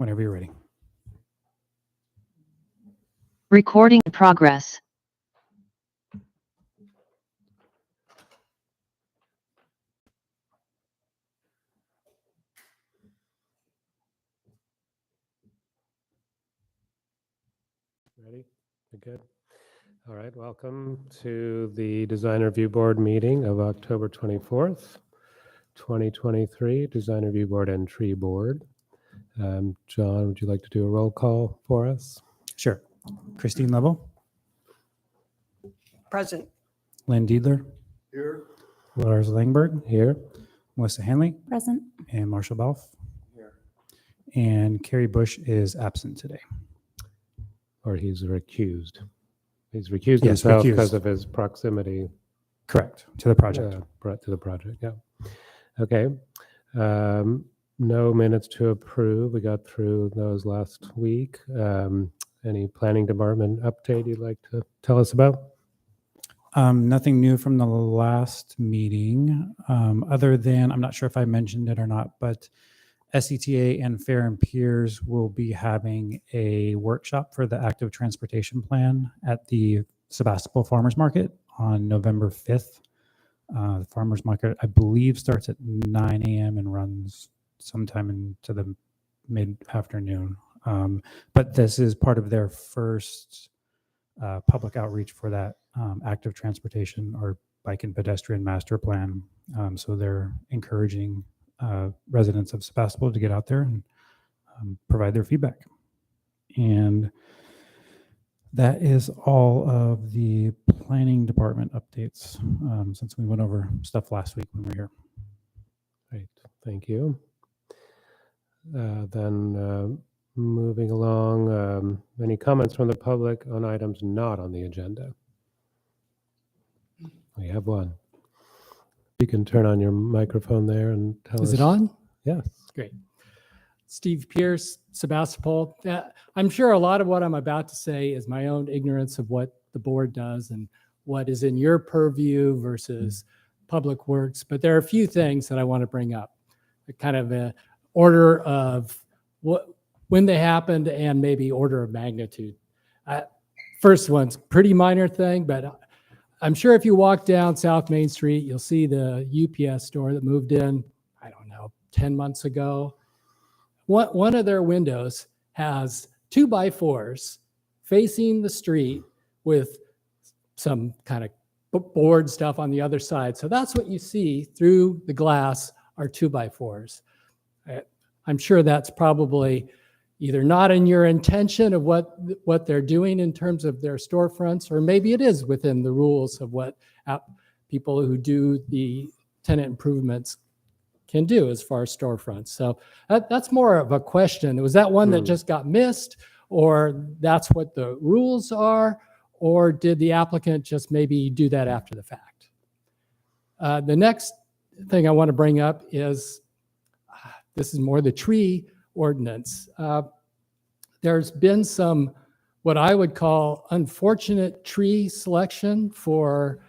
Whenever you're ready. Recording in progress. Ready? You're good? All right, welcome to the Design Review Board meeting of October 24th, 2023, Design Review Board and Tree Board. John, would you like to do a roll call for us? Sure. Christine Level, Present. Lynn Diedler, Here. Lars Langberg, Here. Melissa Hanley, Present. and Marshall Balf. Here. And Carrie Bush is absent today. Or he's recused. He's recused Yes, himself recused. because of his proximity Correct. To the project. brought to the project. Yeah. Okay. No minutes to approve. We got through those last week. Any planning department update you'd like to tell us about? Nothing new from the last meeting, other than, I'm not sure if I mentioned it or not, but SCTA and Fair and Peers will be having a workshop for the active transportation plan at the Sebastopol Farmers Market on November 5th. The farmers market, I believe, starts at 9 a.m. and runs sometime into the mid-afternoon. But this is part of their first public outreach for that active transportation or bike and pedestrian master plan. So they're encouraging residents of Sebastopol to get out there and provide their feedback. And that is all of the planning department updates since we went over stuff last week when we were here. Great, thank you. Then moving along, any comments from the public on items not on the agenda? We have one. You can turn on your microphone there and tell us. Is it on? Yes. Great. Steve Pierce, Sebastopol. I'm sure a lot of what I'm about to say is my own ignorance of what the board does and what is in your purview versus public works. But there are a few things that I want to bring up, kind of a order of when they happened and maybe order of magnitude. First one's pretty minor thing, but I'm sure if you walk down South Main Street, you'll see the UPS store that moved in, 10 months ago. One of their windows has 2x4s facing the street with some kind of board stuff on the other side. So that's what you see through the glass are 2x4s. I'm sure that's probably either not in your intention of what they're doing in terms of their storefronts, or maybe it is within the rules of what people who do the tenant improvements can do as far as storefronts. So that's more of a question. Was that one that just got missed, or that's what the rules are, or did the applicant just maybe do that after the fact? The next thing I want to bring up is, this is more the tree ordinance. There's been some, what I would call unfortunate tree selection for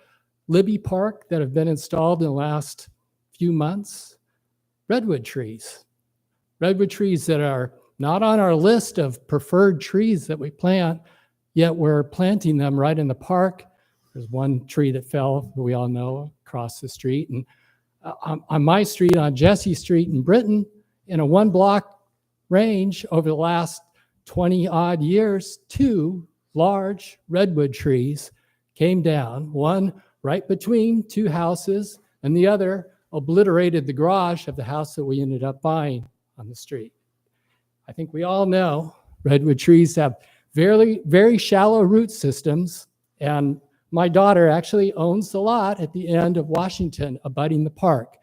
Libby Park that have been installed in the last few months. Redwood trees that are not on our list of preferred trees that we plant, yet we're planting them right in the park. There's one tree that fell, we all know, across the street. And on my street, on Jesse Street in Britain, in a 1 block range over the last 20 odd years, 2 large redwood trees came down, one right between 2 houses and the other obliterated the garage of the house that we ended up buying on the street. I think we all know redwood trees have very, very shallow root systems, and my daughter actually owns the lot at the end of Washington abutting the park.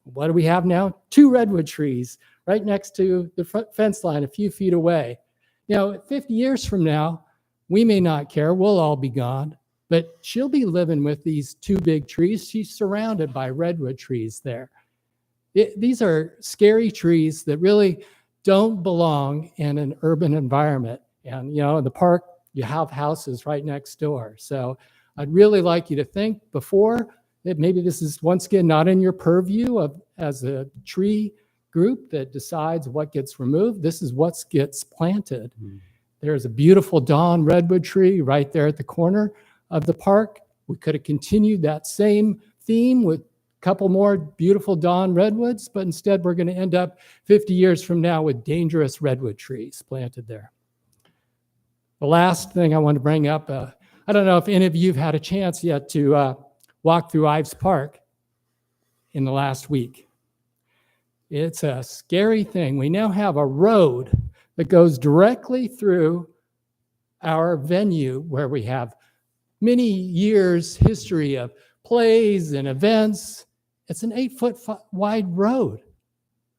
What do we have now? 2 redwood trees right next to the front fence line a few feet away. 50 years from now, we may not care, we'll all be gone, but she'll be living with these 2 big trees. She's surrounded by redwood trees there. These are scary trees that really don't belong in an urban environment. And, in the park, you have houses right next door. So I'd really like you to think before that maybe this is, once again, not in your purview as a tree group that decides what gets removed. This is what gets planted. Mm. There's a beautiful dawn redwood tree right there at the corner of the park. We could have continued that same theme with a couple more beautiful dawn redwoods, but instead we're going to end up 50 years from now with dangerous redwood trees planted there. The last thing I want to bring up, I don't know if any of you have had a chance yet to walk through Ives Park in the last week. It's a scary thing. We now have a road that goes directly through our venue where we have many years history of plays and events. It's an 8-foot wide road,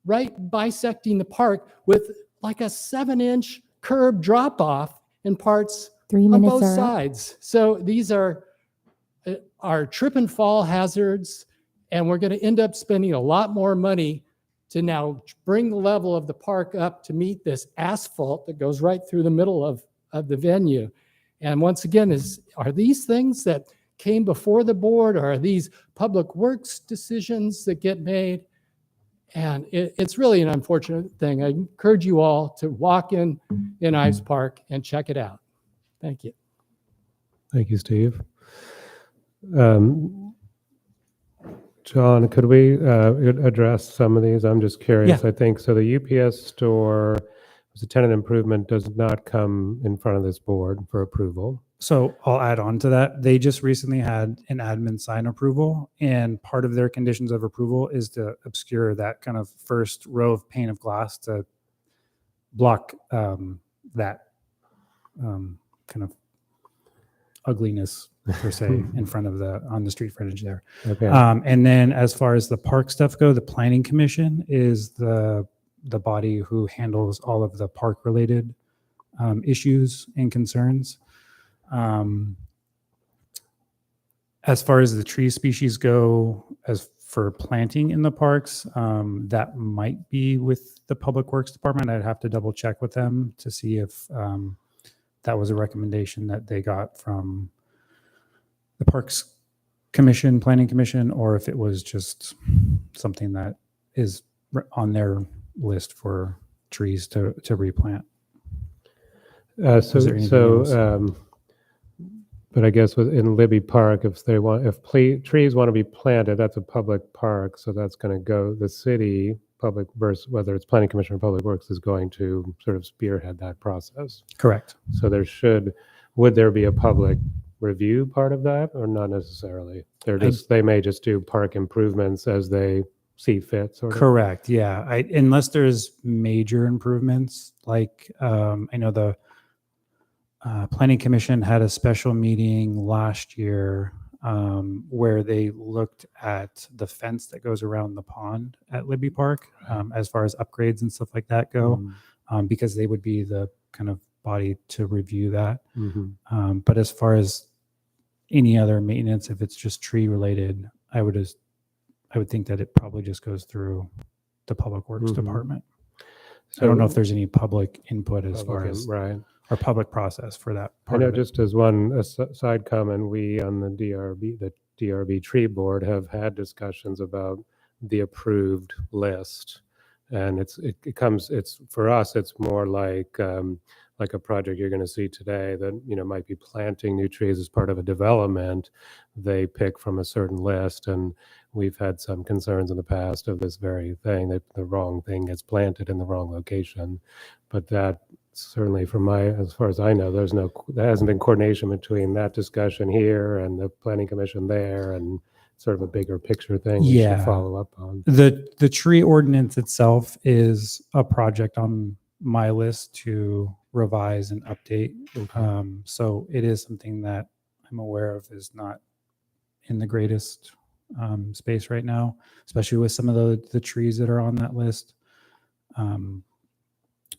right bisecting the park with like a 7-inch curb drop off in parts 3 on minutes both are up. sides. So these are trip and fall hazards, and we're going to end up spending a lot more money to now bring the level of the park up to meet this asphalt that goes right through the middle of the venue. And once again, are these things that came before the board, or are these public works decisions that get made? And it's really an unfortunate thing. I encourage you all to walk in Ives Park and check it out. Thank you. Thank you, Steve. John, could we address some of these? I'm just curious. Yeah. I think so. The UPS store, as a tenant improvement, does not come in front of this board for approval. So I'll add on to that. They just recently had an admin sign approval, and part of their conditions of approval is to obscure that kind of first row of pane of glass to block that kind of ugliness per se in front of on the street frontage there. Okay. And then as far as the park stuff go, the planning commission is the body who handles all of the park related issues and concerns. As far as the tree species go, as for planting in the parks, that might be with the Public Works Department. I'd have to double check with them to see if that was a recommendation that they got from the Parks Commission, Planning Commission, or if it was just something that is on their list for trees to replant. Is there anything else? But I guess in Libby Park, if trees want to be planted, that's a public park, so that's going to go. The city public versus whether it's Planning Commission or Public Works is going to sort of spearhead that process. Correct. So would there be a public review part of that, or not necessarily? They may just do park improvements as they see fit. Sort of. Correct. Yeah. Unless there's major improvements, like I know the Planning Commission had a special meeting last year where they looked at the fence that goes around the pond at Libby Park as far as upgrades and stuff like that go, because they would be the kind of body to review that. Mm-hmm. But as far as any other maintenance, if it's just tree related, I would think that it probably just goes through the Public Works Department. So I don't know if there's any public input as far as right. our public process for that I part know, of it. just as one side comment, we on the DRB tree board have had discussions about the approved list, and it's for us, it's more like a project you're going to see today that might be planting new trees as part of a development. They pick from a certain list, and we've had some concerns in the past of this very thing, that the wrong thing gets planted in the wrong location. But that certainly, as far as I know, there hasn't been coordination between that discussion here and the Planning Commission there, and sort of a bigger picture thing we should follow up on. The tree ordinance itself is a project on my list to revise and update. Okay. So it is something that I'm aware of is not in the greatest space right now, especially with some of the trees that are on that list.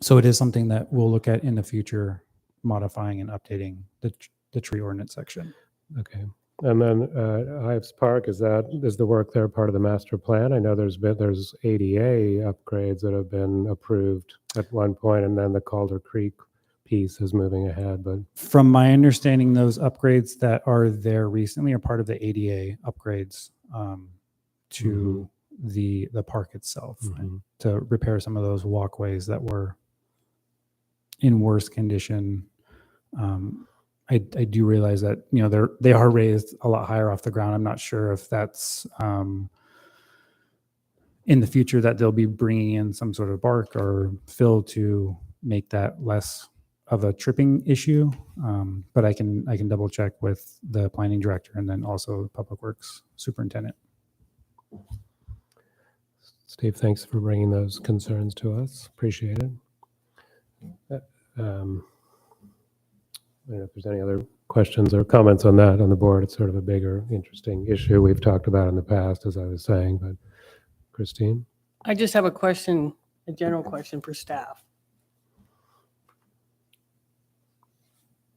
So it is something that we'll look at in the future, modifying and updating the tree ordinance section. Okay. And then Ives Park, is the work there part of the master plan? I know there's ADA upgrades that have been approved at one point, and then the Calder Creek piece is moving ahead. But from my understanding, those upgrades that are there recently are part of the ADA upgrades to the park itself Mhm. to repair some of those walkways that were in worse condition. I do realize that, they are raised a lot higher off the ground. I'm not sure if that's in the future that they'll be bringing in some sort of bark or fill to make that less of a tripping issue. But I can double check with the planning director and then also Public Works superintendent. Steve, thanks for bringing those concerns to us. Appreciate it. I don't know if there's any other questions or comments on that on the board. It's sort of a bigger, interesting issue we've talked about in the past, as I was saying, but Christine? I just have a question, a general question for staff.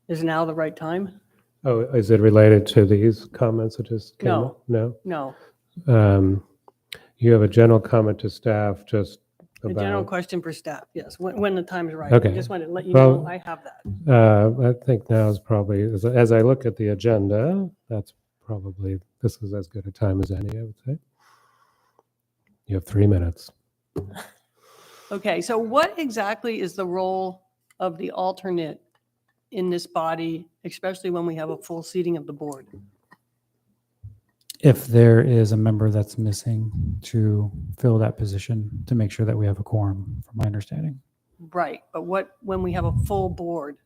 Is now the right time? Oh, is it related to these comments that just came up? No. No, You have a general comment to staff just a general about, question for staff, yes, when the time is right. Okay. I just wanted to let you Well- know I have that. I think now is probably, as I look at the agenda, this is as good a time as any, I would say. You have 3 minutes. Okay, so what exactly is the role of the alternate in this body, especially when we have a full seating of the board? If there is a member that's missing, to fill that position to make sure that we have a quorum, from my understanding. Right, but when we have a full board?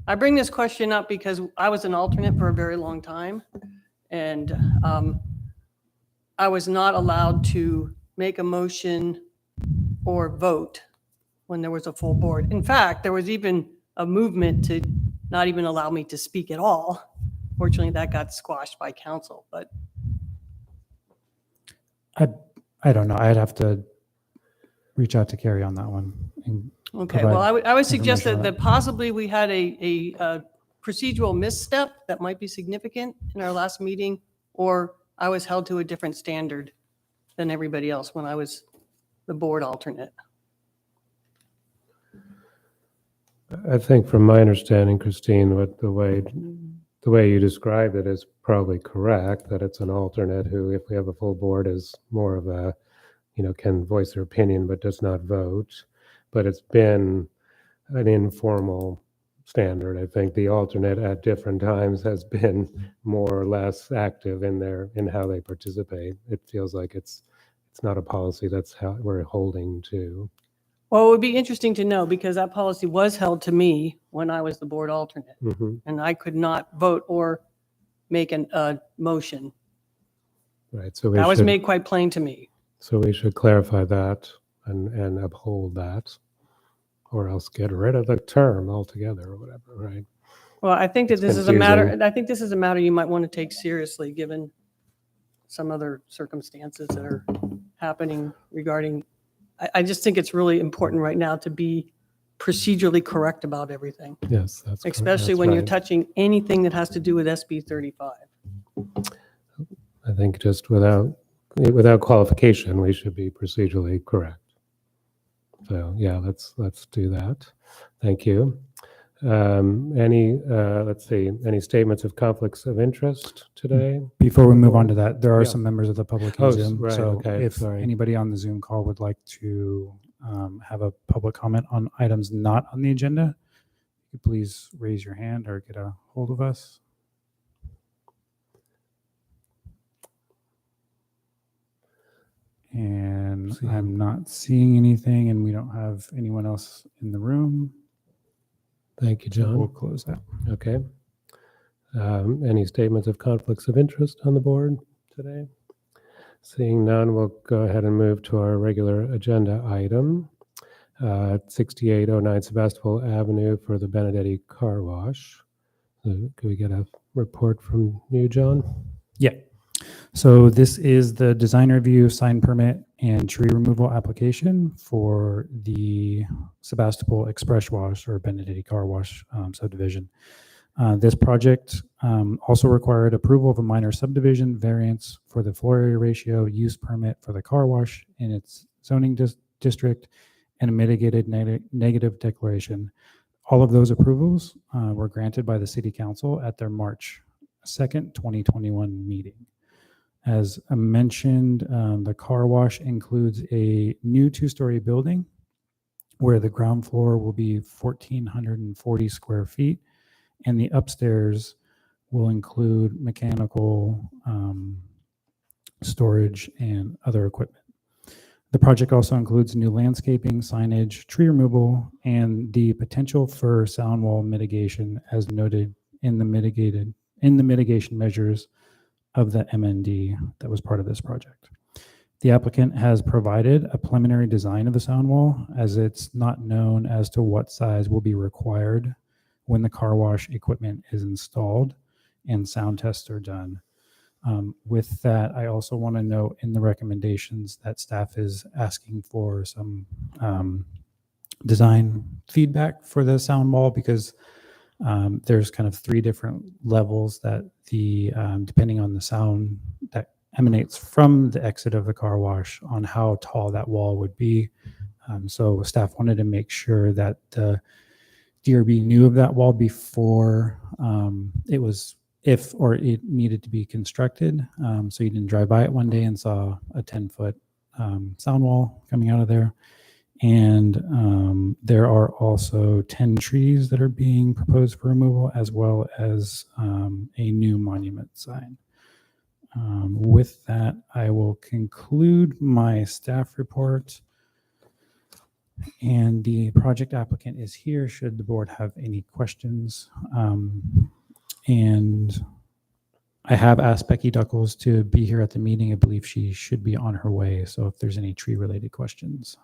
I bring this question up because I was an alternate for a very long time, and I was not allowed to make a motion or vote when there was a full board. In fact, there was even a movement to not even allow me to speak at all. Fortunately, that got squashed by council, but I don't know. I'd have to reach out to Carrie on that one. And okay, provide well, I would suggest information on that possibly we had a procedural misstep that might be significant in our last meeting, or I was held to a different standard than everybody else when I was the board alternate. I think from my understanding, Christine, the way you described it is probably correct, that it's an alternate who, if we have a full board, is more of a, can voice their opinion but does not vote. But it's been an informal standard. I think the alternate at different times has been more or less active in how they participate. It feels like it's not a policy that's how we're holding to. Well, it would be interesting to know because that policy was held to me when I was the board alternate, Mhm. and I could not vote or make a motion. Right. So That was made quite plain to me. we should clarify that and uphold that, or else get rid of the term altogether or whatever. Right. Well, I think that It's this is a matter, confusing. I think this is a matter you might want to take seriously, given some other circumstances that are happening regarding, I just think it's really important right now to be procedurally correct about everything, Yes, that's correct. especially That's when you're right. touching anything that has to do with SB 35. I think just without qualification, we should be procedurally correct. So yeah, let's do that. Thank you. Let's see, any statements of conflicts of interest today? Before we move on to that, there are Yeah. some members of the public Oh, on Zoom. right, So okay, if sorry. anybody on the Zoom call would like to have a public comment on items not on the agenda, you could please raise your hand or get a hold of us. And See. I'm not seeing anything, and we don't have anyone else in the room. Thank you, So we'll John. close that. Okay. Any statements of conflicts of interest on the board today? Seeing none, we'll go ahead and move to our regular agenda item. 6809 Sebastopol Avenue for the Benedetti Car Wash. Could we get a report from you, John? Yeah. So this is the design review, sign permit, and tree removal application for the Sebastopol Express Wash or Benedetti Car Wash subdivision. This project also required approval of a minor subdivision variance for the floor area ratio, use permit for the car wash in its zoning district, and a mitigated negative declaration. All of those approvals were granted by the City Council at their March 2nd, 2021 meeting. As I mentioned, the car wash includes a new 2-story building where the ground floor will be 1,440 square feet, and the upstairs will include mechanical storage and other equipment. The project also includes new landscaping, signage, tree removal, and the potential for sound wall mitigation as noted in the mitigation measures of the MND that was part of this project. The applicant has provided a preliminary design of the sound wall, as it's not known as to what size will be required when the car wash equipment is installed and sound tests are done. With that, I also want to note in the recommendations that staff is asking for some design feedback for the sound wall, because there's kind of 3 different levels that depending on the sound that emanates from the exit of the car wash on how tall that wall would be. So staff wanted to make sure that the DRB knew of that wall before it needed to be constructed. So you didn't drive by it one day and saw a 10-foot sound wall coming out of there. And there are also 10 trees that are being proposed for removal, as well as a new monument sign. With that, I will conclude my staff report. And the project applicant is here should the board have any questions. And I have asked Becky Duckles to be here at the meeting. I believe she should be on her way. So if there's any tree related questions,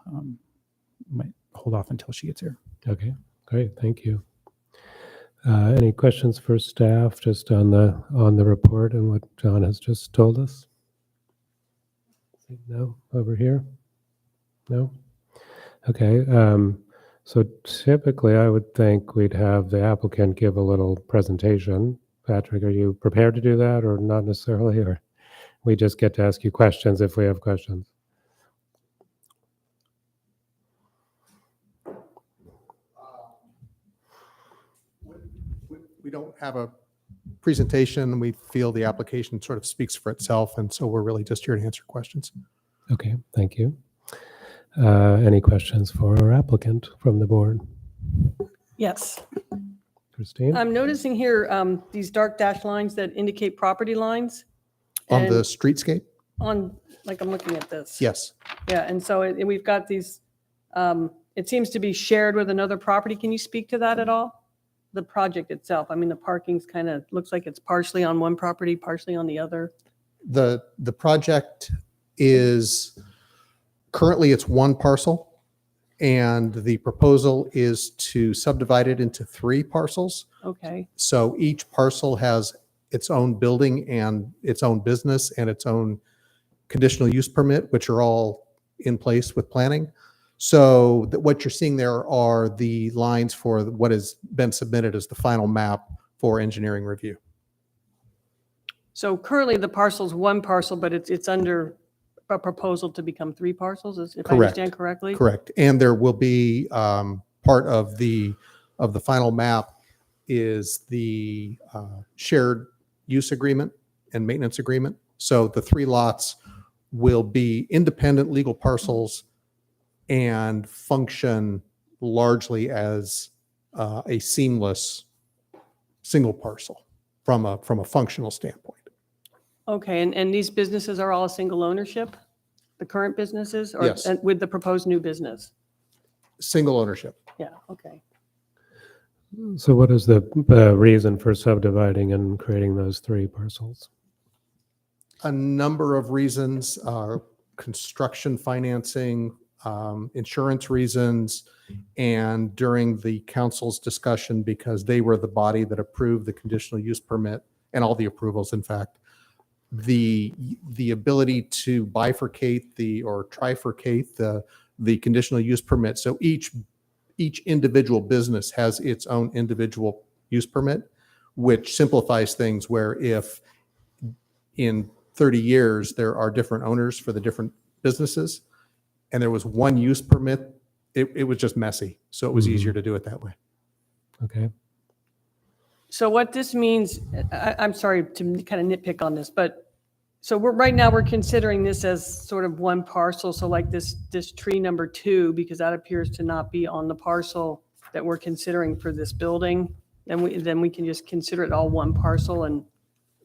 might hold off until she gets here. Okay, great, thank you. Any questions for staff just on the report and what John has just told us? No, over here? No? Okay, so typically I would think we'd have the applicant give a little presentation. Patrick, are you prepared to do that or not necessarily, or we just get to ask you questions if we have questions? We don't have a presentation. We feel the application sort of speaks for itself, and so we're really just here to answer questions. Okay, thank you. Any questions for our applicant from the board? Yes. Christine? I'm noticing here these dark dashed lines that indicate property lines. On the And streetscape? like I'm looking at this. Yes. Yeah, and so we've got these, it seems to be shared with another property. Can you speak to that at all? The project itself, I mean, the parking's kind of, looks like it's partially on one property, partially on the other. The project is, currently it's one parcel, and the proposal is to subdivide it into 3 parcels. Okay, So each parcel has its own building and its own business and its own conditional use permit, which are all in place with planning. So what you're seeing there are the lines for what has been submitted as the final map for engineering review. so currently the parcel's one parcel, but it's under a proposal to become 3 parcels, if I Correct. understand correctly? Correct. And there will be part of the final map is the shared use agreement and maintenance agreement. So the 3 lots will be independent legal parcels and function largely as a seamless single parcel from a functional standpoint. Okay, and these businesses are all a single ownership? The current businesses? Or Yes. and with the proposed new business? Single ownership. Yeah, okay. So what is the reason for subdividing and creating those 3 parcels? A number of reasons, construction financing, insurance reasons, and during the council's discussion, because they were the body that approved the conditional use permit and all the approvals, in fact, the ability to bifurcate or trifurcate the conditional use permit. So each individual business has its own individual use permit, which simplifies things, where if in 30 years there are different owners for the different businesses and there was one use permit, it was just messy. So it was easier to do it that way. Okay. So what this means, I'm sorry to kind of nitpick on this, but So right now we're considering this as sort of one parcel. So like this tree number 2, because that appears to not be on the parcel that we're considering for this building. Then we can just consider it all one parcel. And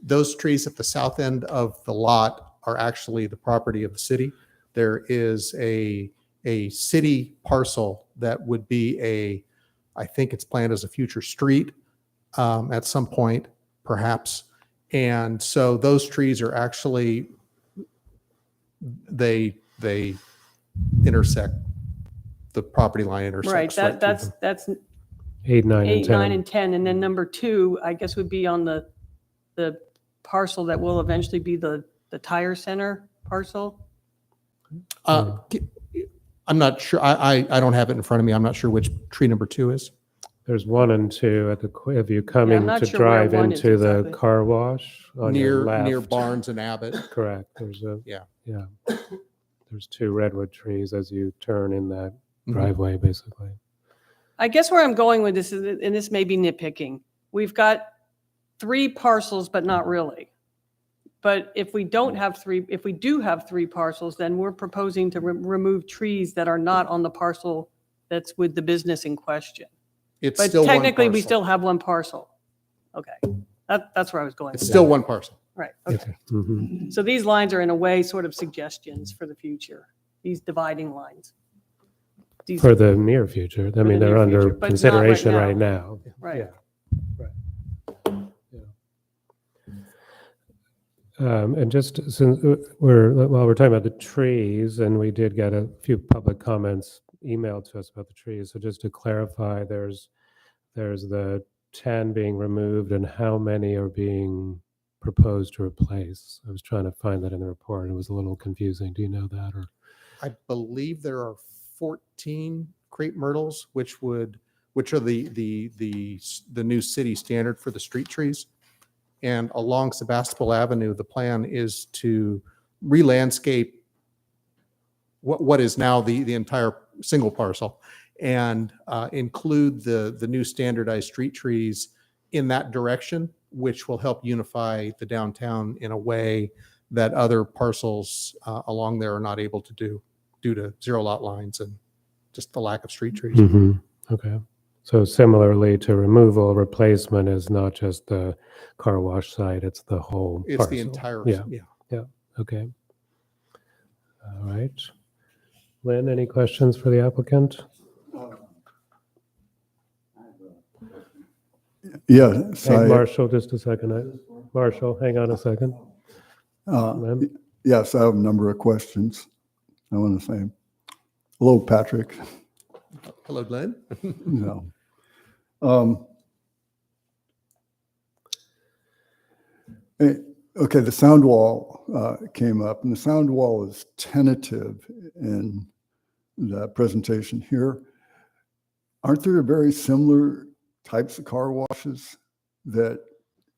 Those trees at the south end of the lot are actually the property of the city. There is a city parcel that would be I think it's planned as a future street at some point, perhaps. And so those trees are actually, they intersect, the property line intersects. right, through them. that's 8, 9, and 8, 10. 9, and 10. And then number 2, I guess, would be on the parcel that will eventually be the tire center parcel. I'm not sure. I don't have it in front of me. I'm not sure which tree number 2 is. There's 1 and 2 at the, if you coming not to sure where drive 1 is into the exactly. car wash on your left. Near Barnes and Abbott. Correct. There's Yeah. There's 2 redwood trees as you turn in that Mhm. driveway, basically. I guess where I'm going with this is, and this may be nitpicking, we've got 3 parcels, but not really. But if we do have 3 parcels, then we're proposing to remove trees that are not on the parcel that's with the business in question. It's But still one technically, we parcel. still have 1 parcel. Okay, that's where I was going. It's with still that. 1 parcel. Right, okay. Mhm. So these lines are in a way sort of suggestions for the future, these dividing lines. These- For the near future. I the mean, they're near under future, but not right consideration now. right now. Right. Yeah. And just since while we're talking about the trees, and we did get a few public comments emailed to us about the trees. So just to clarify, there's the 10 being removed, and how many are being proposed to replace? I was trying to find that in the report, and it was a little confusing. Do you know that? Or I believe there are 14 crepe myrtles, which are the new city standard for the street trees. And along Sebastopol Avenue, the plan is to re-landscape what is now the entire single parcel, and include the new standardized street trees in that direction, which will help unify the downtown in a way that other parcels along there are not able to do due to 0 lot lines and just the lack of street trees. Okay. So similarly to removal, replacement is not just the car wash site, it's the whole It's parcel. the entire, Yeah. yeah. Okay. All right. Lynn, any questions for the applicant? Yes, Hey, Marshall, just a second. Marshall, hang on a second. Lynn? yes, I have a number of questions. I want to say, hello, Patrick. Hello, Glenn. No. Okay, the sound wall came up, and the sound wall is tentative in the presentation here. Aren't there very similar types of car washes that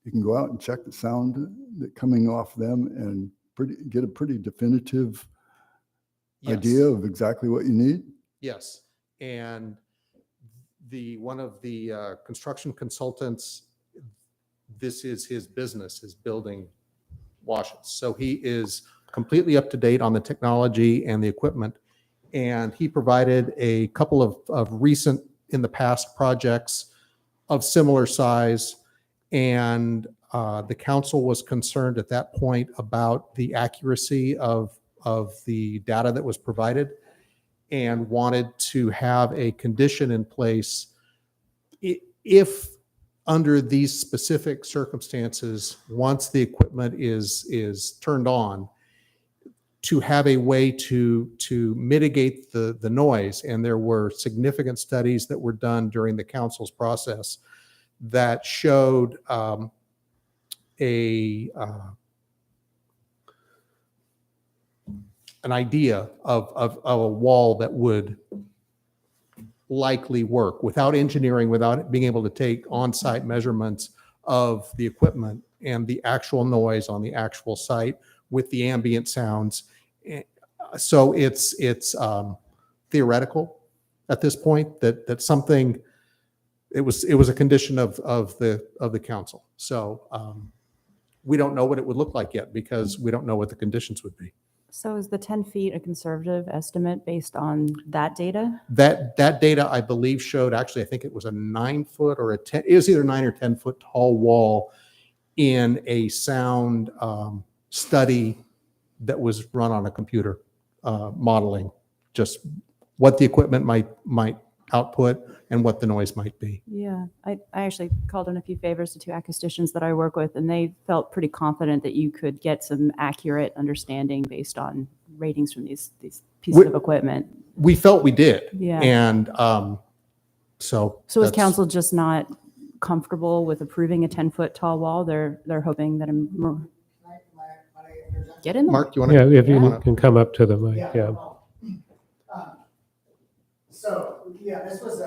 you can go out and check the sound that coming off them and get a pretty definitive idea of exactly what you need? Yes, and one of the construction consultants, this is his business, is building washes. So he is completely up to date on the technology and the equipment. And he provided a couple of recent, in the past, projects of similar size. And the council was concerned at that point about the accuracy of the data that was provided, and wanted to have a condition in place if under these specific circumstances, once the equipment is turned on, to have a way to mitigate the noise. And there were significant studies that were done during the council's process that showed an idea of a wall that would likely work without engineering, without being able to take on-site measurements of the equipment and the actual noise on the actual site with the ambient sounds. So it's theoretical at this point that something, it was a condition of the council. So we don't know what it would look like yet because we don't know what the conditions would be. So is the 10 feet a conservative estimate based on that data? That data, I believe, showed actually, I think it was a 9 foot or a 10, it was either 9 or 10 foot tall wall in a sound study that was run on a computer modeling, just what the equipment might output and what the noise might be. Yeah, I actually called in a few favors to two acousticians that I work with, and they felt pretty confident that you could get some accurate understanding based on ratings from these pieces of equipment. We felt we did. Yeah. And so. So is that's- council just not comfortable with approving a 10-foot tall wall? They're hoping that get in there. Mark, you want Yeah, to? if you can come up to the mic, yeah. So, yeah, this was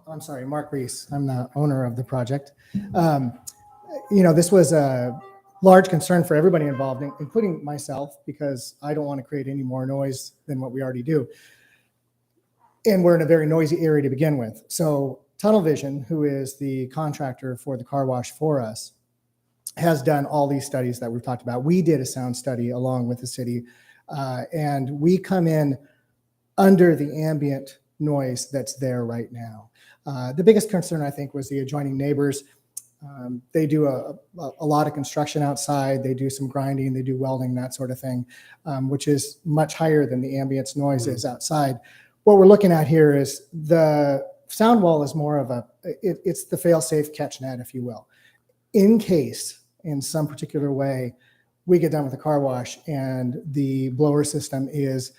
I'm sorry, Mark Reese. I'm the owner of the project. This was a large concern for everybody involved, including myself, because I don't want to create any more noise than what we already do. And we're in a very noisy area to begin with. So Tunnel Vision, who is the contractor for the car wash for us, has done all these studies that we've talked about. We did a sound study along with the city, and we come in under the ambient noise that's there right now. The biggest concern, I think, was the adjoining neighbors. They do a lot of construction outside. They do some grinding, they do welding, that sort of thing, which is much higher than the ambience noise is outside. What we're looking at here is the sound wall is more of it's the fail-safe catch net, if you will. In case, in some particular way, we get done with the car wash and the blower system is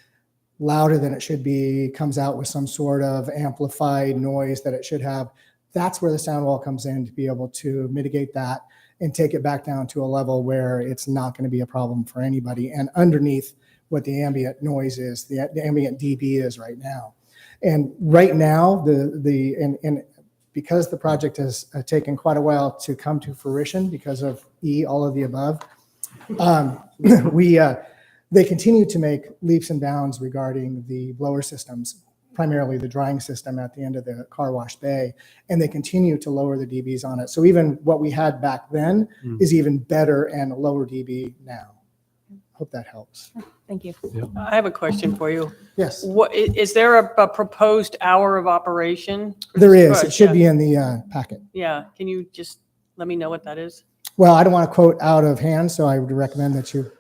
louder than it should be, comes out with some sort of amplified noise that it should have, that's where the sound wall comes in to be able to mitigate that and take it back down to a level where it's not going to be a problem for anybody and underneath what the ambient noise is, the ambient dB is right now. And right now, because the project has taken quite a while to come to fruition because of all of the above, they continue to make leaps and bounds regarding the blower systems, primarily the drying system at the end of the car wash bay, and they continue to lower the dBs on it. So even what we had back then is even better and lower dB now. Hope that helps. Thank you. I have a question for you. Yes, What, is there a proposed hour of operation? for there this is. It project? should be in the packet. Yeah, can you just let me know what that is? Well, I don't want to quote out of hand, so I would recommend that you.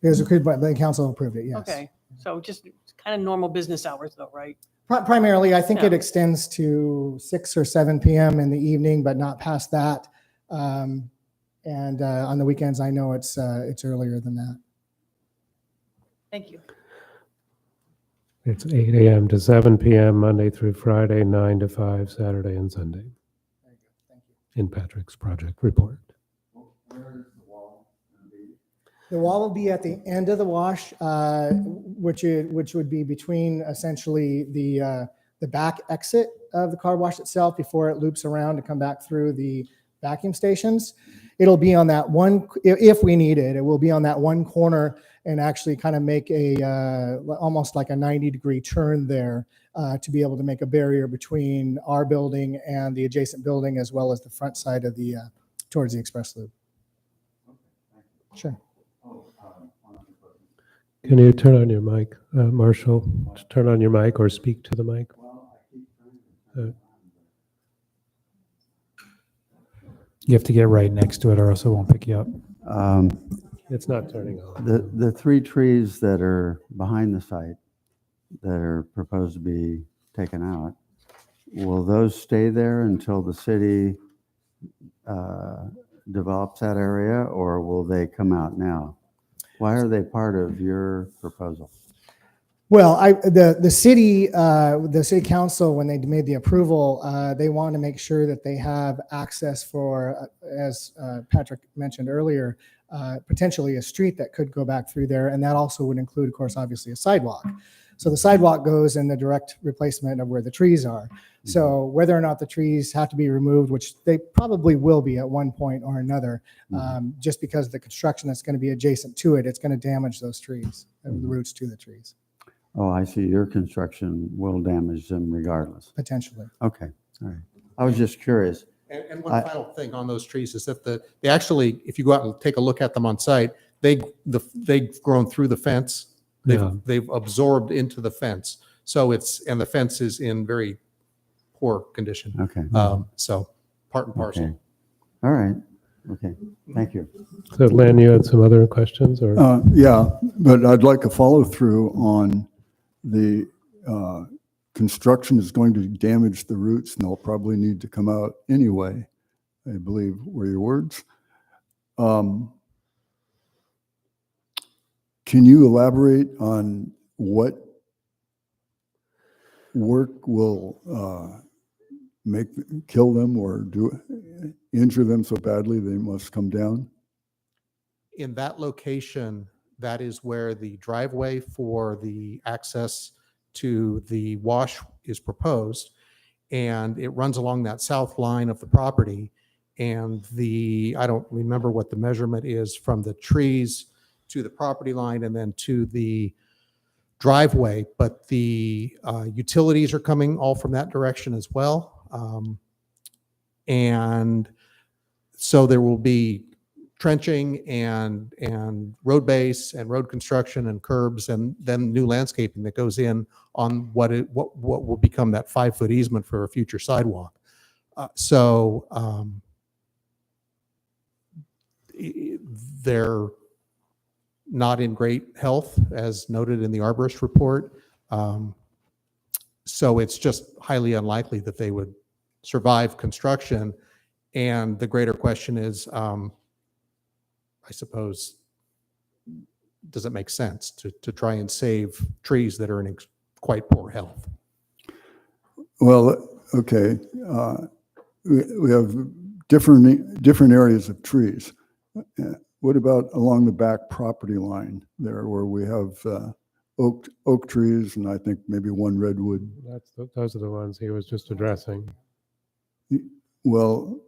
It was approved by the council approved it, yes. Okay, so just kind of normal business hours though, right? Primarily, I think it Yeah. extends to 6 or 7 p.m. in the evening, but not past that. And on the weekends, I know it's earlier than that. Thank you. It's 8 a.m. to 7 p.m. Monday through Friday, 9 to 5 Saturday and Sunday. Very good. Thank you. In Patrick's project report. The wall will be at the end of the wash, which would be between essentially the back exit of the car wash itself before it loops around to come back through the vacuum stations. It'll be on that one, if we need it, it will be on that one corner and actually kind of make almost like a 90-degree turn there to be able to make a barrier between our building and the adjacent building, as well as the front side of the, towards the express loop. Sure. Can you turn on your mic, Marshall? Turn on your mic or speak to the mic. You have to get right next to it or else it won't pick you up. It's not turning on. The three trees that are behind the site that are proposed to be taken out, will those stay there until the city develops that area, or will they come out now? Why are they part of your proposal? Well, the city council, when they made the approval, they want to make sure that they have access for, as Patrick mentioned earlier, potentially a street that could go back through there. And that also would include, of course, obviously a sidewalk. So the sidewalk goes in the direct replacement of where the trees are. So whether or not the trees have to be removed, which they probably will be at one point or another, just because the construction that's going to be adjacent to it, it's going to damage those trees, the roots to the trees. Oh, I see. Your construction will damage them regardless. Potentially. Okay, all right. I was just curious. And one I- final thing on those trees is that they actually, if you go out and take a look at them on site, they've grown through the fence. Yeah. They've absorbed into the fence. So and the fence is in very poor condition. Okay, So part and parcel. okay. All right, okay, thank you. So Lynn, you had some other questions or? Yeah, but I'd like a follow through on the construction is going to damage the roots and they'll probably need to come out anyway, I believe were your words. Can you elaborate on what work will kill them or injure them so badly they must come down? In that location, that is where the driveway for the access to the wash is proposed. And it runs along that south line of the property. And I don't remember what the measurement is from the trees to the property line and then to the driveway, but the utilities are coming all from that direction as well. And so there will be trenching and road base and road construction and curbs and then new landscaping that goes in on what will become that 5-foot easement for a future sidewalk. They're not in great health, as noted in the arborist report. So it's just highly unlikely that they would survive construction. And the greater question is, I suppose, does it make sense to try and save trees that are in quite poor health? Well, okay. We have different areas of trees. What about along the back property line there where we have oak trees and I think maybe one redwood? Those are the ones he was just addressing. Well,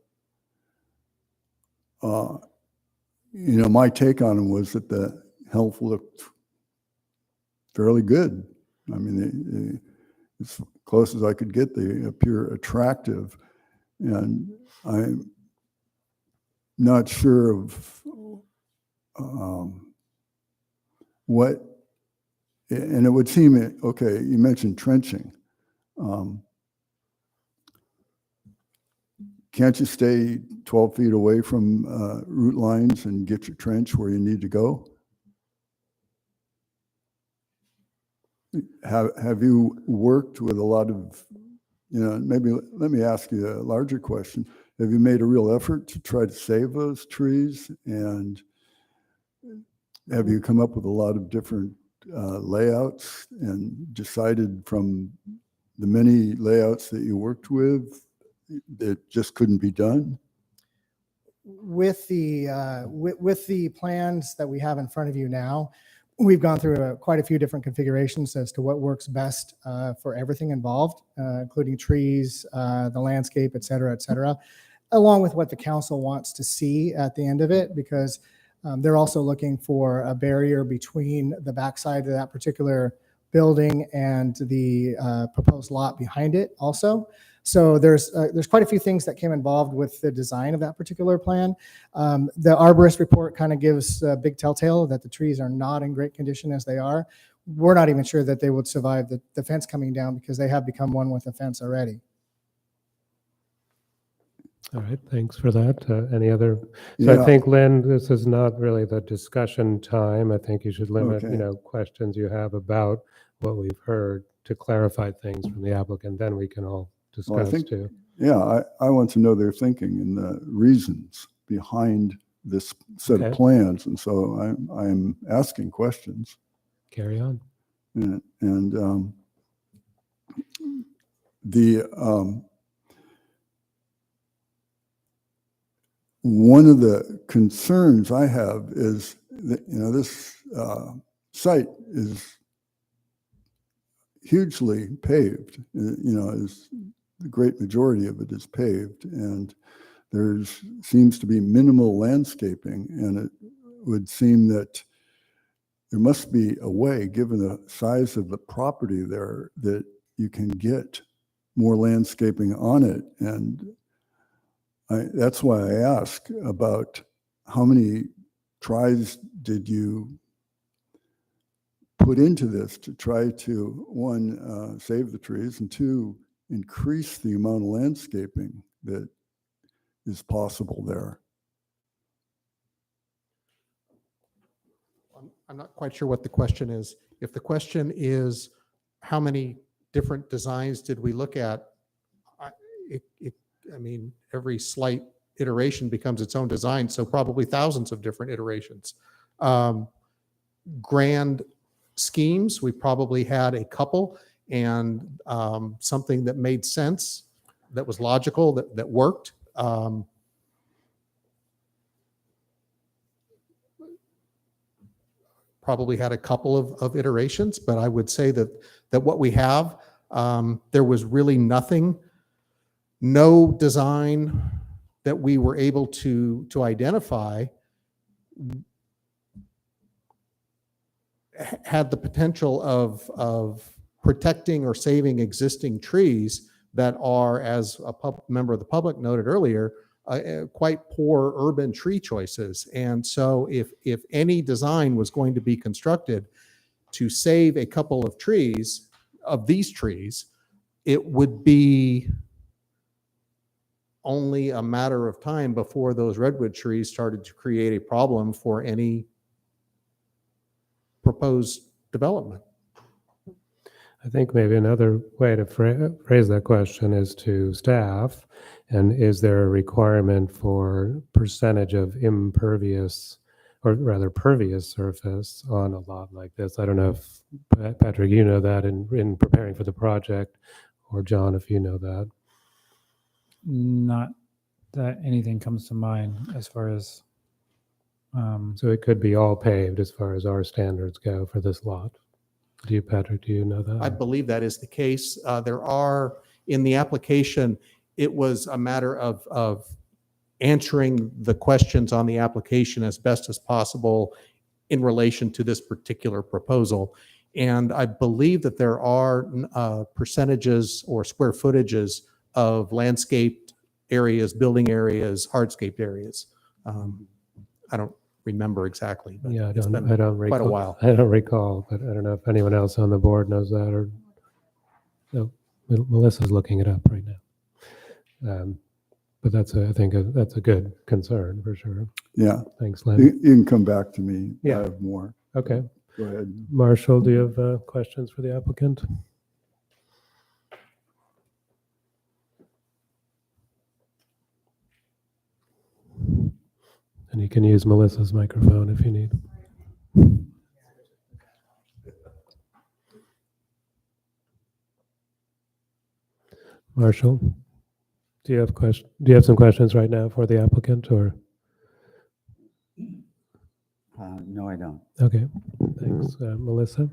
my take on them was that the health looked fairly good. I mean, as close as I could get, they appear attractive. And I'm not sure of what, and it would seem, okay, you mentioned trenching. Can't you stay 12 feet away from root lines and get your trench where you need to go? Have you worked with a lot of, maybe let me ask you a larger question. Have you made a real effort to try to save those trees? And have you come up with a lot of different layouts and decided from the many layouts that you worked with that just couldn't be done? With the plans that we have in front of you now, we've gone through quite a few different configurations as to what works best for everything involved, including trees, the landscape, et cetera, along with what the council wants to see at the end of it, because they're also looking for a barrier between the backside of that particular building and the proposed lot behind it also. So there's quite a few things that came involved with the design of that particular plan. The arborist report kind of gives a big telltale that the trees are not in great condition as they are. We're not even sure that they would survive the fence coming down because they have become one with the fence already. All right, thanks for that. Any other? So Yeah. I think, Lynn, this is not really the discussion time. I think you should limit, Okay. questions you have about what we've heard to clarify things from the applicant. Then we can all Well, I discuss think, too. yeah, I want to know their thinking and the reasons behind this set Okay. of plans. And so I'm asking questions. Carry on. And one of the concerns I have is that, this site is hugely paved, is the great majority of it is paved, and seems to be minimal landscaping, and it would seem that there must be a way, given the size of the property there, that you can get more landscaping on it. And That's why I ask about how many tries did you put into this to try to, one, save the trees, and two, increase the amount of landscaping that is possible there. I'm not quite sure what the question is. If the question is how many different designs did we look at, I mean, every slight iteration becomes its own design, so probably thousands of different iterations. Grand schemes, we probably had a couple, and something that made sense, that was logical, that worked. Probably had a couple of iterations, but I would say that what we have, there was really nothing, no design that we were able to identify had the potential of protecting or saving existing trees that are, as a member of the public noted earlier, quite poor urban tree choices. And so if any design was going to be constructed to save a couple of trees, of these trees, it would be only a matter of time before those redwood trees started to create a problem for any proposed development. I think maybe another way to phrase that question is to staff. And is there a requirement for percentage of impervious, or rather pervious surface on a lot like this? I don't know if, Patrick, you know that in preparing for the project, or John, if you know that. Not that anything comes to mind as far as. So it could be all paved as far as our standards go for this lot. Do you, Patrick, do you know that? I believe that is the case. There are, in the application, it was a matter of answering the questions on the application as best as possible in relation to this particular proposal. And I believe that there are percentages or square footages of landscaped areas, building areas, hardscaped areas. I don't remember exactly, but Yeah, I it's don't been recall. quite a while. I don't recall, but I don't know if anyone else on the board knows that, or no. Melissa's looking it up right now. But I think that's a good concern for sure. Yeah. Thanks, Lynn. You can come back to me. Yeah. I have more. Okay. Go ahead. Marshall, do you have questions for the applicant? And you can use Melissa's microphone if you need. Marshall, do you have some questions right now for the applicant, or? No, I don't. Okay, thanks. Melissa?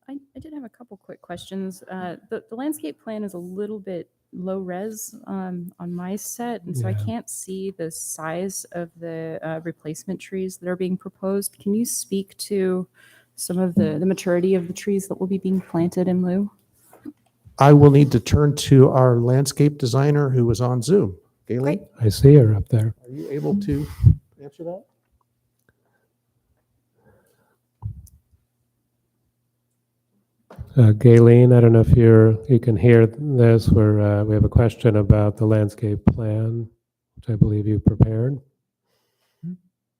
I did have a couple quick questions. The landscape plan is a little bit low res on my set, and so I Yeah. can't see the size of the replacement trees that are being proposed. Can you speak to some of the maturity of the trees that will be being planted in lieu? I will need to turn to our landscape designer who was on Zoom. Galen, I see her up there. are you able to answer that? Galen, I don't know if you can hear this. We have a question about the landscape plan, which I believe you prepared.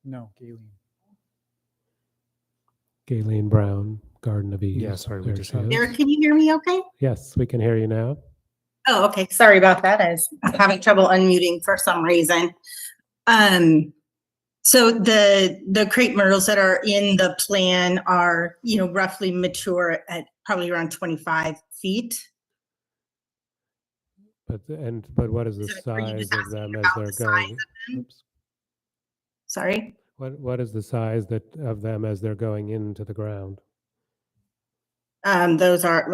No, Galen. Galen Brown, Garden of Ease. Yeah, sorry, we There just she had- is. Eric, can you hear me okay? Yes, we can hear you now. Oh, okay. Sorry about that. I was having trouble unmuting for some reason. So the crepe myrtles that are in the plan are, roughly mature at probably around 25 feet. But what is the Are you size just of them asking as about they're the size going? of them? Oops. Sorry? What is the size of them as they're going into the ground? Those are,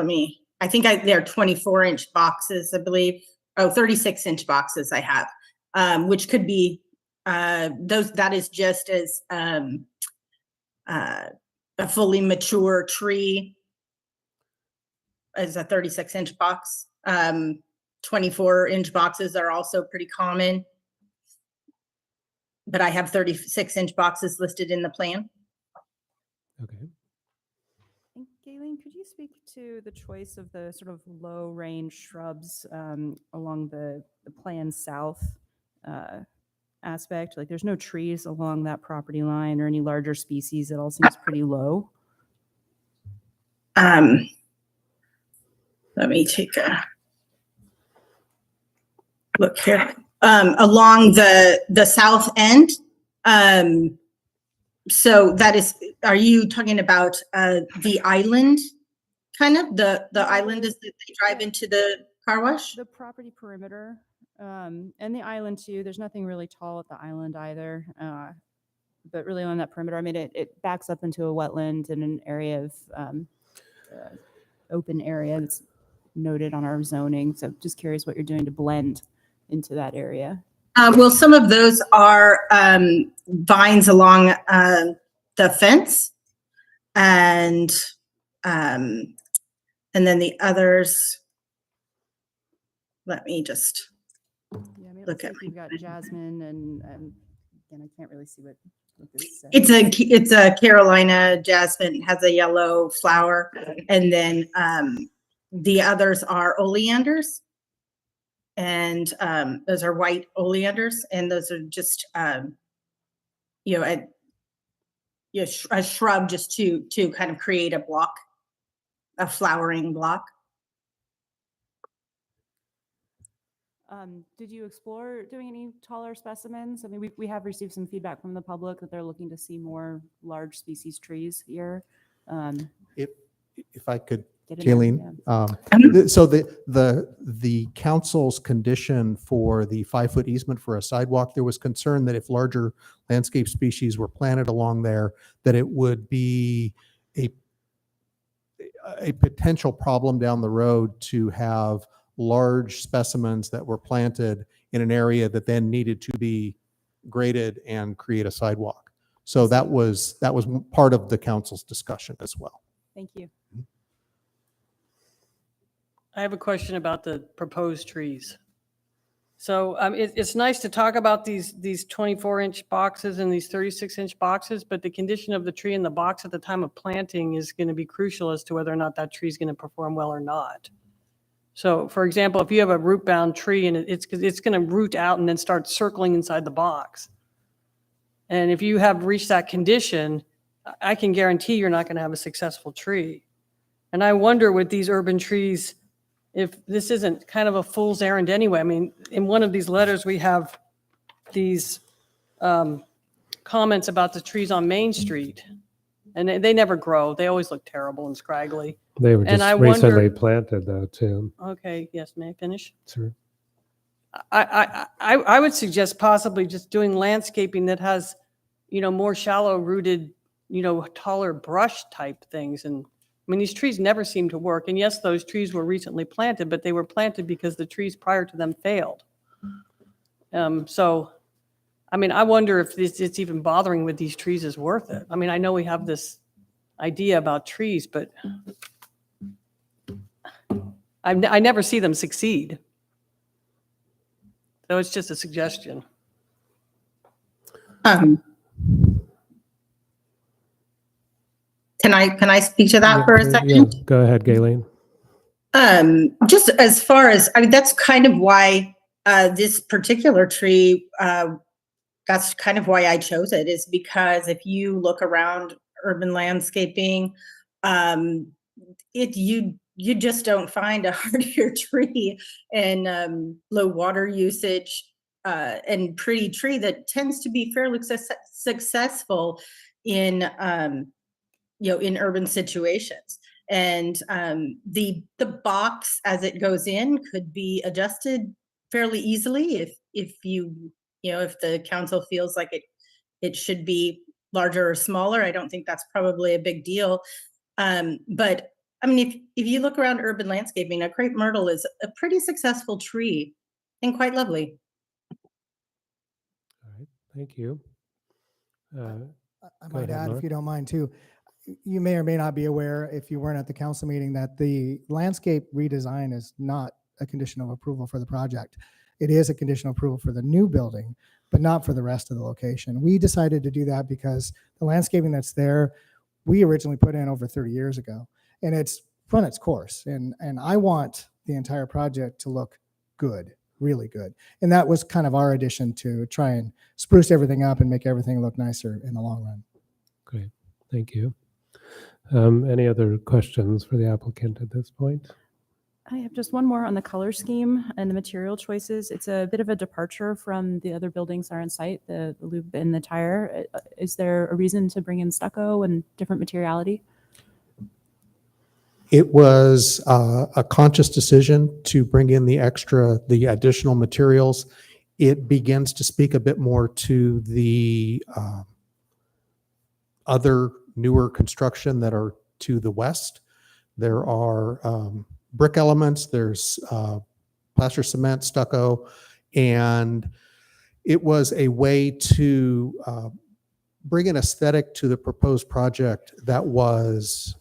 I think they're 24-inch boxes, I believe. Oh, 36-inch boxes I have, which could be, that is just as a fully mature tree as a 36-inch box. 24-inch boxes are also pretty common. but I have 36-inch boxes listed in the plan. Okay. And Galen, could you speak to the choice of the sort of low range shrubs along the plan south aspect? Like there's no trees along that property line or any larger species. It all seems pretty low. Let me take a look here. Along the south end. So that is, are you talking about the island? Kind of the island is that they drive into the car wash? The property perimeter and the island too. There's nothing really tall at the island either. But really on that perimeter, I mean, it backs up into a wetland and an area of open area that's noted on our zoning. So just curious what you're doing to blend into that area. Well, some of those are vines along the fence, and then the others. Let me just Yeah, I mean, it look looks at like you've got jasmine and again, I can't really see what this says. It's a Carolina jasmine, has a yellow flower, and then the others are oleanders, and those are white oleanders, and those are just you know a shrub just to kind of create a block, a flowering block. Did you explore doing any taller specimens? I mean, we have received some feedback from the public that they're looking to see more large species trees here. If I could, Get in there, Kayleen, so the council's condition for the 5-foot easement for a sidewalk, there was concern that if larger landscape species were planted along there, that it would be a potential problem down the road to have large specimens that were planted in an area that then needed to be graded and create a sidewalk. So that was part of the council's discussion as well. Thank you. I have a question about the proposed trees. So it's nice to talk about these 24-inch boxes and these 36-inch boxes, but the condition of the tree in the box at the time of planting is going to be crucial as to whether or not that tree is going to perform well or not. So, for example, if you have a root-bound tree and it's going to root out and then start circling inside the box, and if you have reached that condition, I can guarantee you're not going to have a successful tree. And I wonder with these urban trees, if this isn't kind of a fool's errand anyway. I mean, in one of these letters, we have these comments about the trees on Main Street, and they never grow. They always look terrible and scraggly. They were And just I recently wonder- planted though too. Okay, yes, may I finish? Sure. I would suggest possibly just doing landscaping that has, more shallow rooted, taller brush type things. And I mean, these trees never seem to work. And yes, those trees were recently planted, but they were planted because the trees prior to them failed. So, I mean, I wonder if it's even bothering with these trees is worth it. I mean, I know we have this idea about trees, but I never see them succeed. So it's just a suggestion. Can I speak to that Yeah, for a yeah, second? go ahead, Galen. Just as far as, I mean, that's kind of why this particular tree, that's kind of why I chose it, is because if you look around urban landscaping, you just don't find a hardier tree and low water usage and pretty tree that tends to be fairly successful in in urban situations. And the box as it goes in could be adjusted fairly easily if the council feels like it should be larger or smaller. I don't think that's probably a big deal. But I mean, if you look around urban landscaping, a crepe myrtle is a pretty successful tree and quite lovely. All right, thank you. I Go might ahead, add, Mark. if you don't mind too, you may or may not be aware, if you weren't at the council meeting, that the landscape redesign is not a condition of approval for the project. it is a conditional approval for the new building, but not for the rest of the location. We decided to do that because the landscaping that's there, we originally put in over 30 years ago, and it's run its course. And I want the entire project to look good, really good. And that was kind of our addition to try and spruce everything up and make everything look nicer in the long run. Great, thank you. Any other questions for the applicant at this point? I have just one more on the color scheme and the material choices. It's a bit of a departure from the other buildings that are on site, the loop and the tire. Is there a reason to bring in stucco and different materiality? It was a conscious decision to bring in the additional materials. It begins to speak a bit more to the other newer construction that are to the west. There are brick elements, there's plaster cement, stucco, and it was a way to bring an aesthetic to the proposed project that was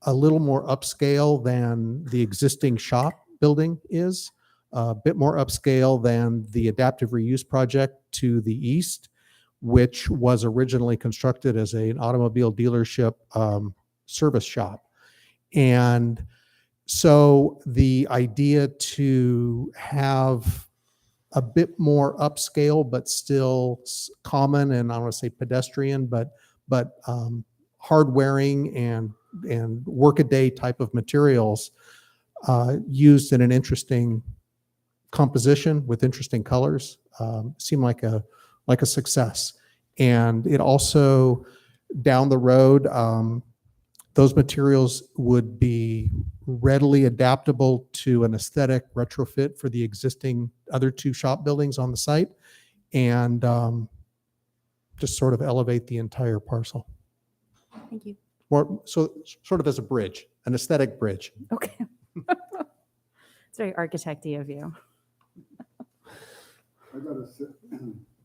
a little more upscale than the existing shop building is, a bit more upscale than the adaptive reuse project to the east, which was originally constructed as an automobile dealership service shop. And so the idea to have a bit more upscale, but still common, and I don't want to say pedestrian, but hard wearing and workaday type of materials used in an interesting composition with interesting colors seemed like a success. And it also, down the road, those materials would be readily adaptable to an aesthetic retrofit for the existing other two shop buildings on the site, and just sort of elevate the entire parcel. Thank you. Or so sort of as a bridge, an aesthetic bridge. Okay. It's very architect-y of you.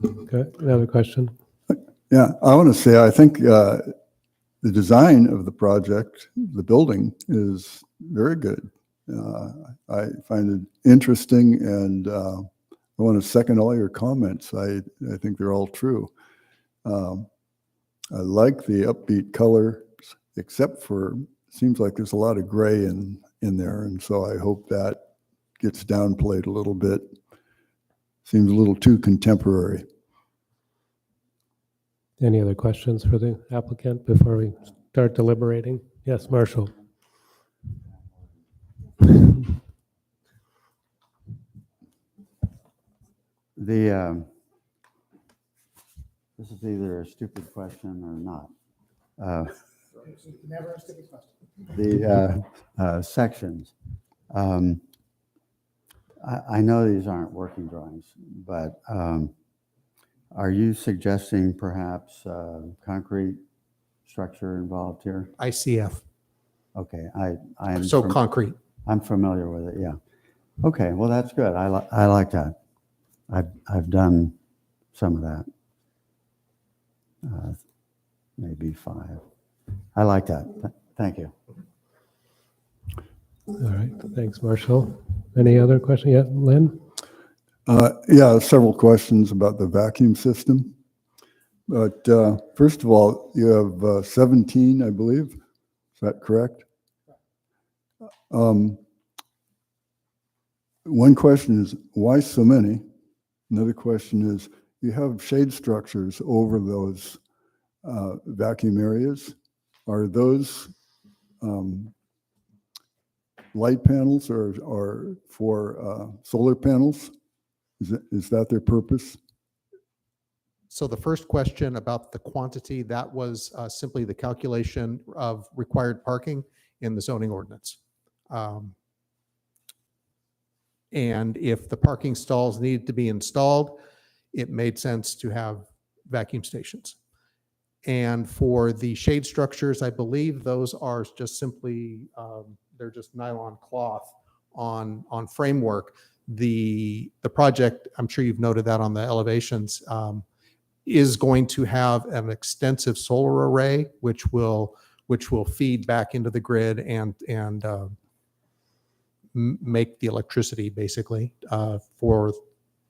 Okay, another question? Yeah, I want to say, I think the design of the project, the building, is very good. I find it interesting, and I want to second all your comments. I think they're all true. I like the upbeat color, except for, seems like there's a lot of gray in there, and so I hope that gets downplayed a little bit. Seems a little too contemporary. Any other questions for the applicant before we start deliberating? Yes, Marshall. This is either a stupid question or not. Never a stupid question. The sections. I know these aren't working drawings, but are you suggesting perhaps concrete structure involved here? ICF. Okay, I am So concrete. I'm familiar with it. Yeah. Okay, well that's good. I like that. I've done some of that. Maybe 5. I like that. Thank you. All right, thanks, Marshall. Any other question? Yeah, Lynn? Yeah, several questions about the vacuum system. But first of all, you have 17, I believe. Is that correct? One question is, why so many? Another question is, you have shade structures over those vacuum areas. Are those light panels or for solar panels? Is that their purpose? So the first question about the quantity, that was simply the calculation of required parking in the zoning ordinance. And if the parking stalls needed to be installed, it made sense to have vacuum stations. And for the shade structures, I believe those are just simply, they're just nylon cloth on framework. The project, I'm sure you've noted that on the elevations, is going to have an extensive solar array, which will feed back into the grid and make the electricity basically for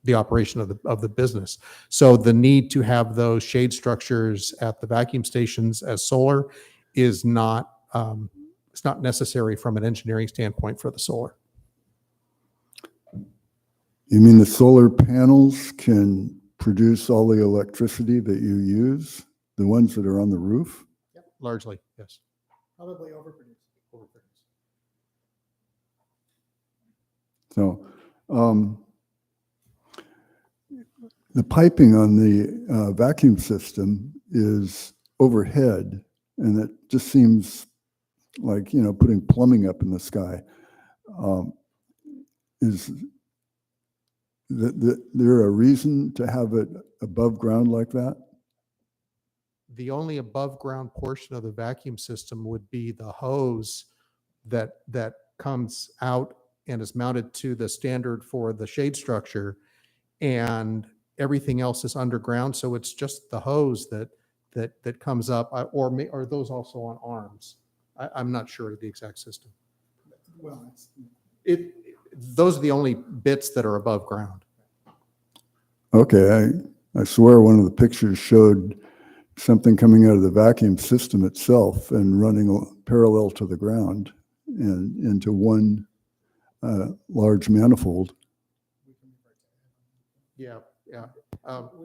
the operation of the business. So the need to have those shade structures at the vacuum stations as solar is not, it's not necessary from an engineering standpoint for the solar. You mean the solar panels can produce all the electricity that you use, the ones that are on the roof? Largely, yes. Probably overproduced. So the piping on the vacuum system is overhead, and it just seems like, you know, putting plumbing up in the sky. Is there a reason to have it above ground like that? The only above ground portion of the vacuum system would be the hose that comes out and is mounted to the standard for the shade structure, and everything else is underground. So it's just the hose that comes up, or are those also on arms? I'm not sure of the exact system. Well, Those are the only bits that are above ground. Okay, I swear one of the pictures showed something coming out of the vacuum system itself and running parallel to the ground and into one large manifold. Yeah.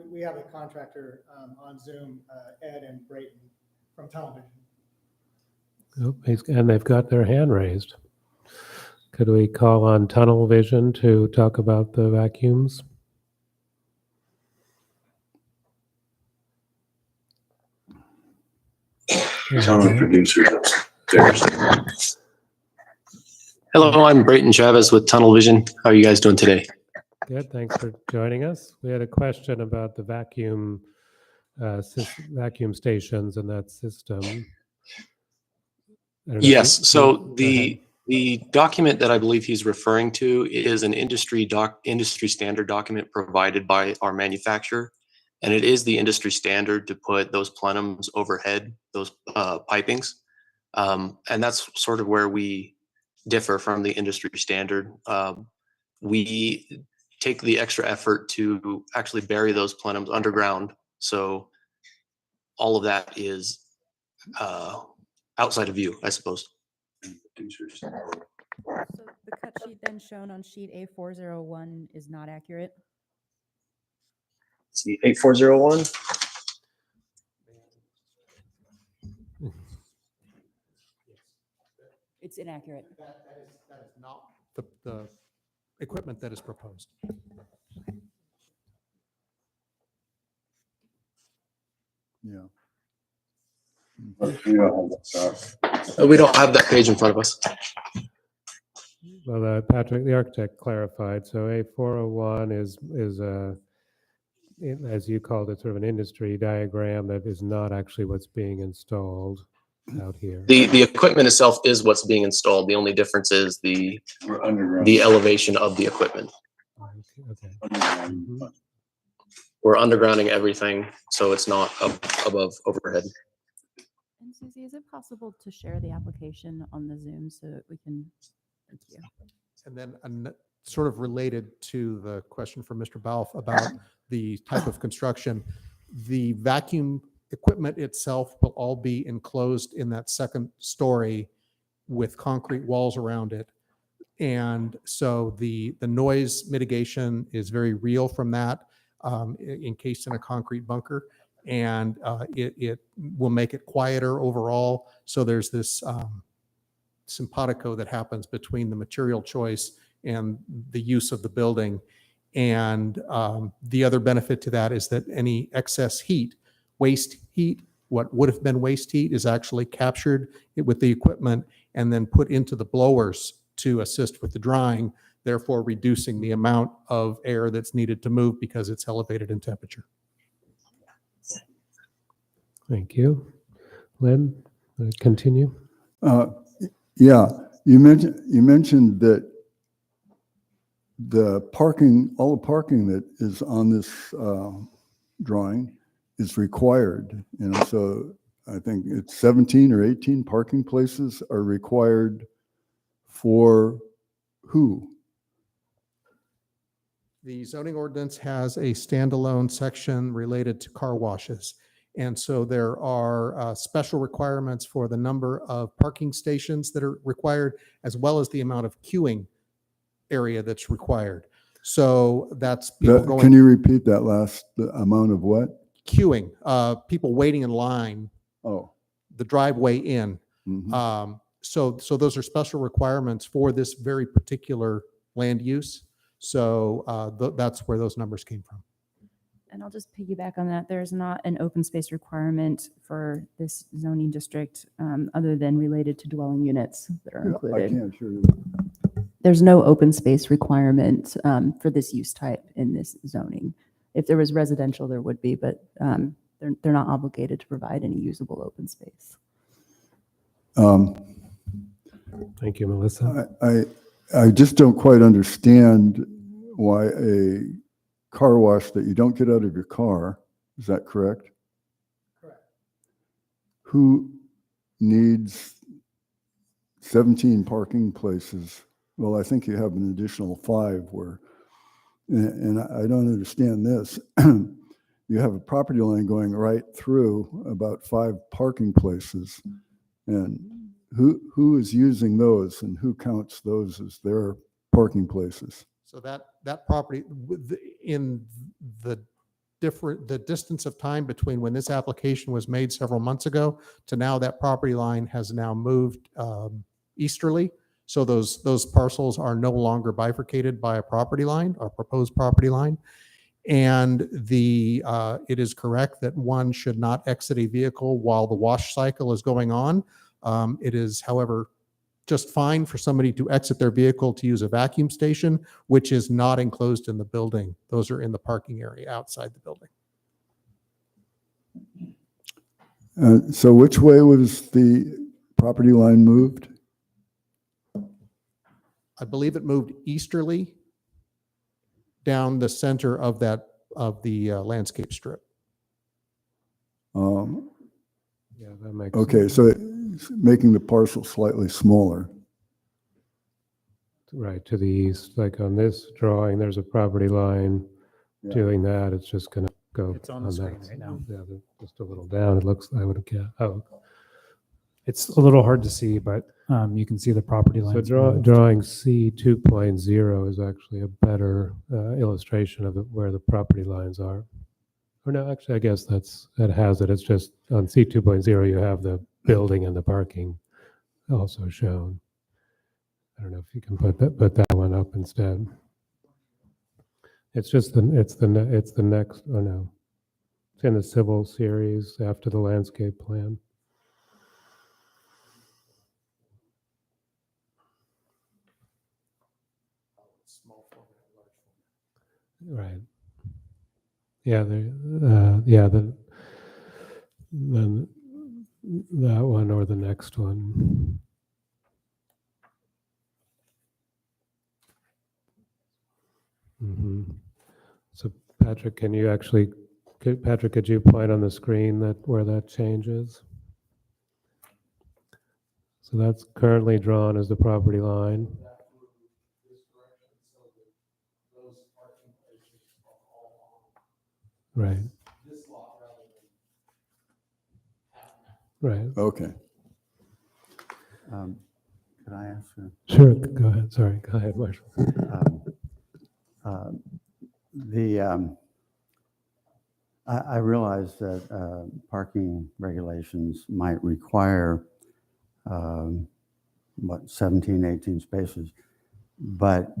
we have a contractor on Zoom, Ed and Brayton from television. Oh, and they've got their hand raised. Could we call on Tunnel Vision to talk about the vacuums? Tunnel producers upstairs. Hello, I'm Brayton Chavez with Tunnel Vision. How are you guys doing today? Good, thanks for joining us. We had a question about the vacuum vacuum stations and that system. I don't know if Yes, you- so go the ahead. document that I believe he's referring to is an industry standard document provided by our manufacturer. And it is the industry standard to put those plenums overhead, those pipings. And that's sort of where we differ from the industry standard. We take the extra effort to actually bury those plenums underground. So all of that is outside of view, I suppose. So the cut sheet then shown on sheet A401 is not accurate? See, 8401. It's inaccurate. That is not the equipment that is proposed. Yeah. We don't have that page in front of us. Well, Patrick, the architect, clarified. So A401 is a, as you called it, sort of an industry diagram that is not actually what's being installed out here. The equipment itself is what's being installed. The only difference is the elevation of the equipment. Okay. Mm-hmm. We're undergrounding everything, so it's not up above overhead. And Susie, is it possible to share the application on the Zoom so that we can, thank you. And then sort of related to the question from Mr. Balf about the type of construction, the vacuum equipment itself will all be enclosed in that second story with concrete walls around it. And so the noise mitigation is very real from that, encased in a concrete bunker. And it will make it quieter overall. So there's this simpatico that happens between the material choice and the use of the building. And the other benefit to that is that any excess heat, waste heat, what would have been waste heat is actually captured with the equipment and then put into the blowers to assist with the drying, therefore reducing the amount of air that's needed to move because it's elevated in temperature. Thank you. Lynn, continue. Yeah, you mentioned that the parking, all the parking that is on this drawing is required. You know, so I think it's 17 or 18 parking places are required for who? The zoning ordinance has a standalone section related to car washes. And so there are special requirements for the number of parking stations that are required, as well as the amount of queuing area that's required. So that's people going. Can you repeat that last amount of what? Queuing, people waiting in line, Oh. the driveway in. Mhm. So those are special requirements for this very particular land use. So that's where those numbers came from. And I'll just piggyback on that. There's not an open space requirement for this zoning district other than related to dwelling units that are I included. can't hear you. There's no open space requirement for this use type in this zoning. If there was residential, there would be, but they're not obligated to provide any usable open space. Thank you, Melissa. I just don't quite understand why a car wash that you don't get out of your car, is that correct? Correct. Who needs 17 parking places? Well, I think you have an additional 5 where, and I don't understand this. You have a property line going right through about 5 parking places. And who is using those and who counts those as their parking places? So that property in the distance of time between when this application was made several months ago to now, that property line has now moved easterly. So those parcels are no longer bifurcated by a property line or proposed property line. And it is correct that one should not exit a vehicle while the wash cycle is going on. It is, however, just fine for somebody to exit their vehicle to use a vacuum station, which is not enclosed in the building. Those are in the parking area outside the building. So which way was the property line moved? I believe it moved easterly down the center of the landscape strip. Yeah, that makes Okay, sense. so it's making the parcel slightly smaller. Right to the east, like on this drawing, there's a property line. Yeah. Doing that, it's just going to go. It's on the screen that. right now. Yeah, just a little down. It looks. I would guess. Oh, It's a little hard to see, but you can see the property lines. so moved. drawing C 2.0 is actually a better illustration of where the property lines are. Or no, actually, I guess that has it. It's just on C 2.0 you have the building and the parking also shown. I don't know if you can put that one up instead. It's just the next. Oh no, it's in the civil series after the landscape plan. Right. Yeah. Then that one or the next one. Mm-hmm. So Patrick, could you point on the screen where that changes? So that's currently drawn as the property line. Right. Right. Okay. Could I ask you? Sure. Go ahead. Sorry. Go ahead, Marshall. I realize that parking regulations might require 17, 18 spaces, but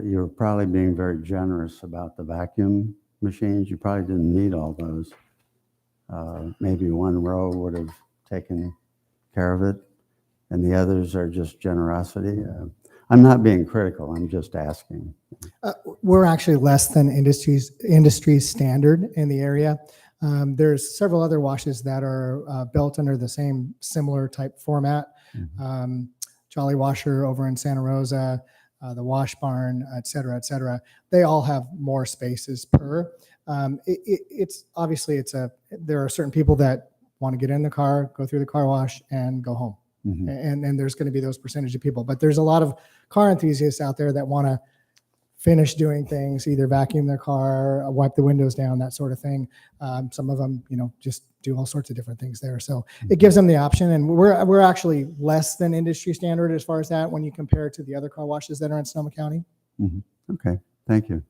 you're probably being very generous about the vacuum machines. You probably didn't need all those. Maybe one row would have taken care of it, and the others are just generosity. I'm not being critical. I'm just asking. We're actually less than industry standard in the area. There's several other washes that are built under the same similar type format. Mm-hmm. Jolly Washer over in Santa Rosa, the Wash Barn, et cetera, et cetera. They all have more spaces per. It's obviously there are certain people that want to get in the car, go through the car wash, and go home. Mm-hmm. And there's going to be those percentage of people. But there's a lot of car enthusiasts out there that want to finish doing things, either vacuum their car, wipe the windows down, that sort of thing. Some of them, just do all sorts of different things there. So it gives them the option, and we're actually less than industry standard as far as that when you compare it to the other car washes that are in Sonoma County. Okay, thank you.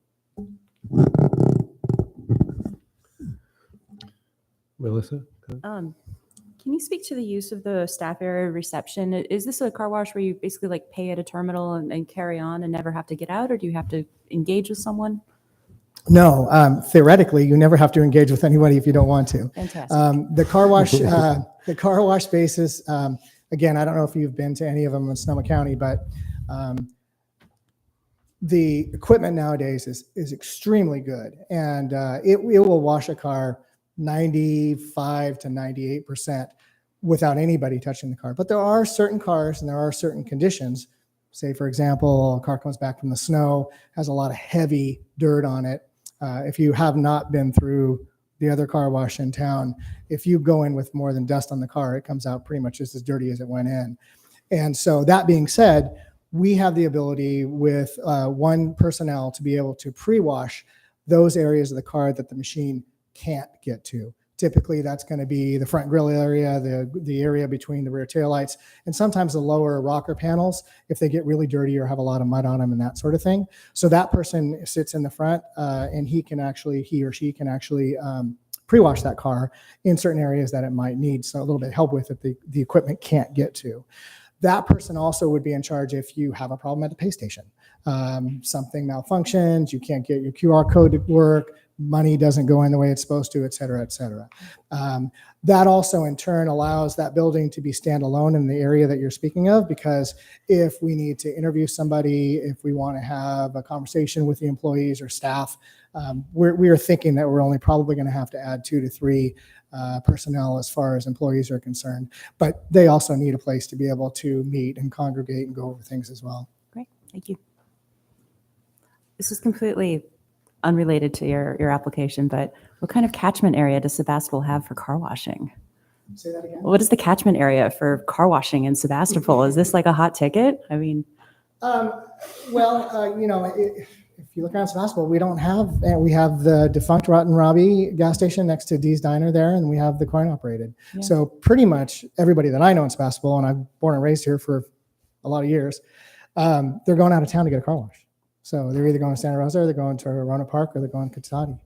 Melissa? Can you speak to the use of the staff area reception? Is this a car wash where you basically like pay at a terminal and carry on and never have to get out, or do you have to engage with someone? No, theoretically, you never have to engage with anybody if you don't want to. Fantastic. The car wash, the car wash spaces. Again, I don't know if you've been to any of them in Sonoma County, but the equipment nowadays is extremely good, and it will wash a car 95 to 98% without anybody touching the car. But there are certain cars and there are certain conditions. Say, for example, a car comes back from the snow, has a lot of heavy dirt on it. If you have not been through the other car wash in town, if you go in with more than dust on the car, it comes out pretty much just as dirty as it went in. And so that being said, we have the ability with one personnel to be able to pre-wash those areas of the car that the machine can't get to. Typically, that's going to be the front grille area, the area between the rear taillights, and sometimes the lower rocker panels if they get really dirty or have a lot of mud on them and that sort of thing. So that person sits in the front and he or she can actually pre-wash that car in certain areas that it might need. So a little bit of help with it the equipment can't get to. That person also would be in charge if you have a problem at the pay station. Something malfunctions, you can't get your QR code to work, money doesn't go in the way it's supposed to, et cetera, et cetera. That also in turn allows that building to be standalone in the area that you're speaking of, because if we need to interview somebody, if we want to have a conversation with the employees or staff, we are thinking that we're only probably going to have to add 2 to 3 personnel as far as employees are concerned. But they also need a place to be able to meet and congregate and go over things as well. Great, thank you. This is completely unrelated to your application, but what kind of catchment area does Sebastopol have for car washing? Say that again. What is the catchment area for car washing in Sebastopol? Is this like a hot ticket? I mean, if you look around Sebastopol, we have the defunct Rotten Robbie gas station next to Dee's Diner there, and we have the coin operated. Yeah. So pretty much everybody that I know in Sebastopol, and I'm born and raised here for a lot of years, they're going out of town to get a car wash. So they're either going to Santa Rosa, or they're going to Arona Park, or they're going to Katati.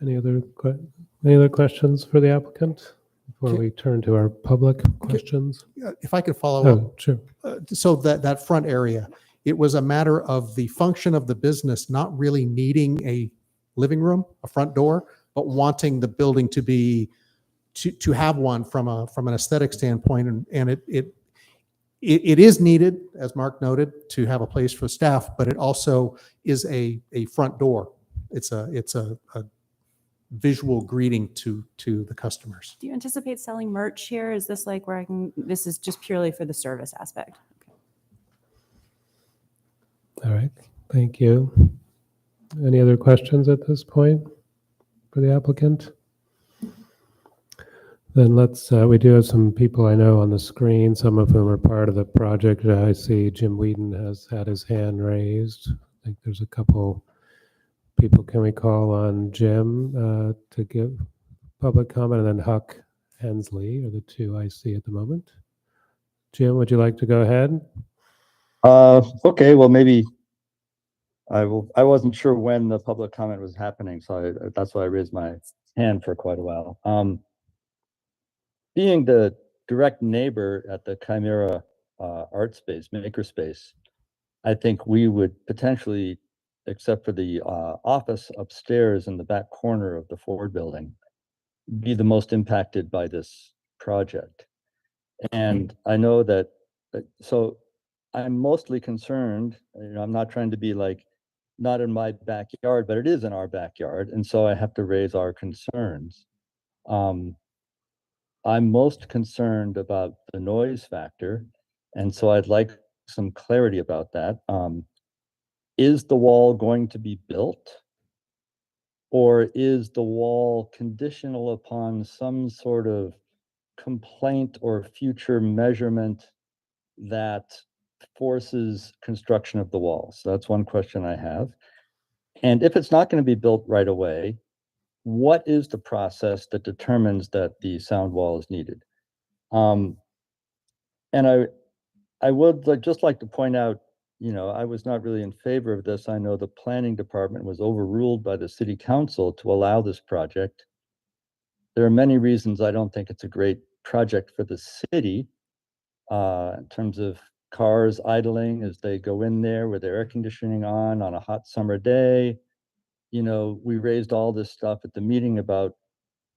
Any other questions for the applicant before we turn to our public questions? If I could follow up. Oh, sure. So that front area, it was a matter of the function of the business not really needing a living room, a front door, but wanting the building to have one from an aesthetic standpoint, and it is needed, as Mark noted, to have a place for staff, but it also is a front door. It's a visual greeting to the customers. do you anticipate selling merch here? Is this like where this is just purely for the service aspect? Okay. All right, thank you. Any other questions at this point for the applicant? Then we do have some people I know on the screen, some of whom are part of the project. I see Jim Whedon has had his hand raised. I think there's a couple people. Can we call on Jim to give public comment, and then Huck Hensley are the two I see at the moment. Jim, would you like to go ahead? Okay, well, maybe I wasn't sure when the public comment was happening, so that's why I raised my hand for quite a while. Being the direct neighbor at the Chimera art space, makerspace, I think we would potentially, except for the office upstairs in the back corner of the Ford building, be the most impacted by this project. And I know that, so I'm mostly concerned, I'm not trying to be like, not in my backyard, but it is in our backyard. And so I have to raise our concerns. I'm most concerned about the noise factor. And so I'd like some clarity about that. Is the wall going to be built? Or is the wall conditional upon some sort of complaint or future measurement that forces construction of the walls? So that's one question I have. And if it's not going to be built right away, what is the process that determines that the sound wall is needed? And I would just like to point out, I was not really in favor of this. I know the planning department was overruled by the city council to allow this project. There are many reasons I don't think it's a great project for the city in terms of cars idling as they go in there with their air conditioning on a hot summer day. We raised all this stuff at the meeting about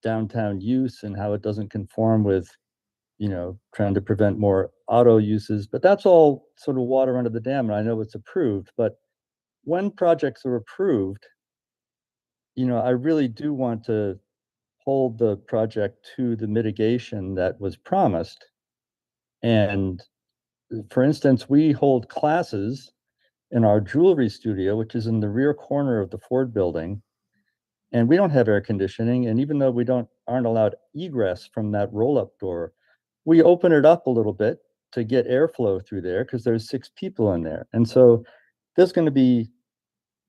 downtown use and how it doesn't conform with, trying to prevent more auto uses, but that's all sort of water under the dam. And I know it's approved, but when projects are approved, I really do want to hold the project to the mitigation that was promised. And for instance, we hold classes in our jewelry studio, which is in the rear corner of the Ford building. And we don't have air conditioning. And even though we aren't allowed egress from that roll-up door, we open it up a little bit to get airflow through there because there's 6 people in there. And so there's going to be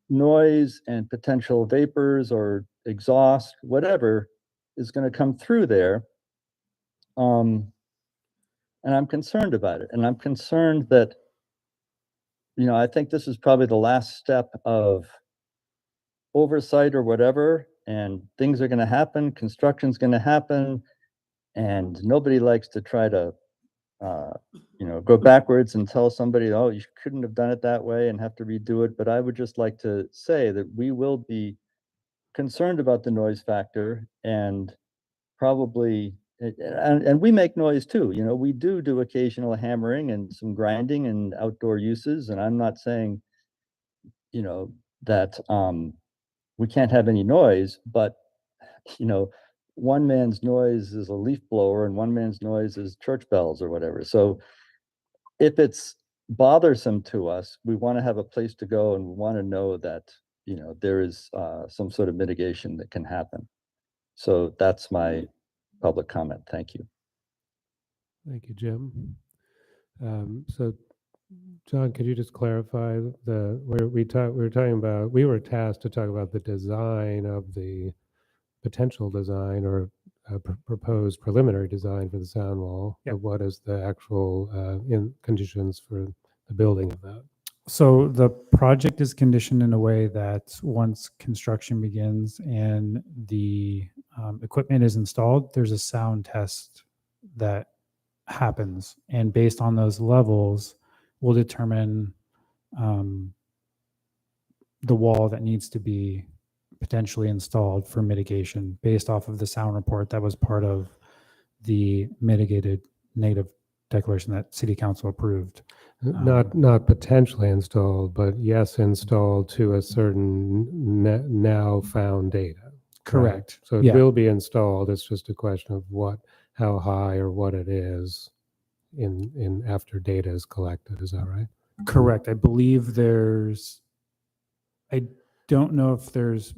noise and potential vapors or exhaust, whatever is going to come through there. And I'm concerned about it. And I'm concerned that, I think this is probably the last step of oversight or whatever, and things are going to happen, construction's going to happen, and nobody likes to try to, go backwards and tell somebody, oh, you couldn't have done it that way and have to redo it. But I would just like to say that we will be concerned about the noise factor and probably, and we make noise too. We do occasional hammering and some grinding and outdoor uses. And I'm not saying, that we can't have any noise, but, one man's noise is a leaf blower and one man's noise is church bells or whatever. So if it's bothersome to us, we want to have a place to go and we want to know that, there is some sort of mitigation that can happen. So that's my public comment. Thank you. Thank you, Jim. So John, could you just clarify we were tasked to talk about the design of the potential design or proposed preliminary design for the sound wall. Yep. But what is the actual conditions for the building of that? So the project is conditioned in a way that once construction begins and the equipment is installed, there's a sound test that happens. And based on those levels, we'll determine the wall that needs to be potentially installed for mitigation based off of the sound report that was part of the mitigated negative declaration that City Council approved. Not potentially installed, but yes, installed to a certain now found data. Correct. Right? So it will be installed. It's just a question of how high or what it is in after data is collected. Is that right? Correct. I believe I don't know if there's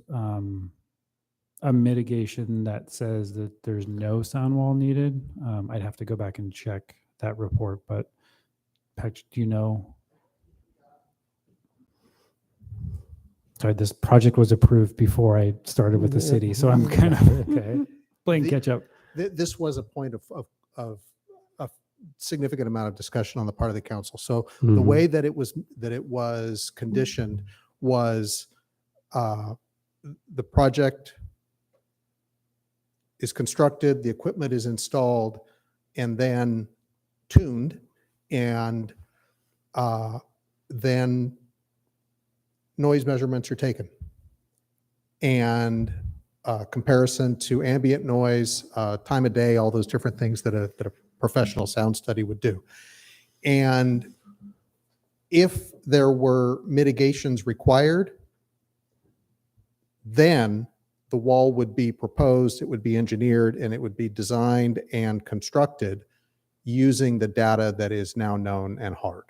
a mitigation that says that there's no sound wall needed. I'd have to go back and check that report, but Patrick, do you know? Sorry, this project was approved before I started with the city, so I'm kind of playing catch up. This was a point of a significant amount of discussion on the part of the council. So the way that it was conditioned was the project is constructed, the equipment is installed, and then tuned, and then noise measurements are taken. And comparison to ambient noise, time of day, all those different things that a professional sound study would do. And if there were mitigations required, then the wall would be proposed, it would be engineered, and it would be designed and constructed using the data that is now known and hard.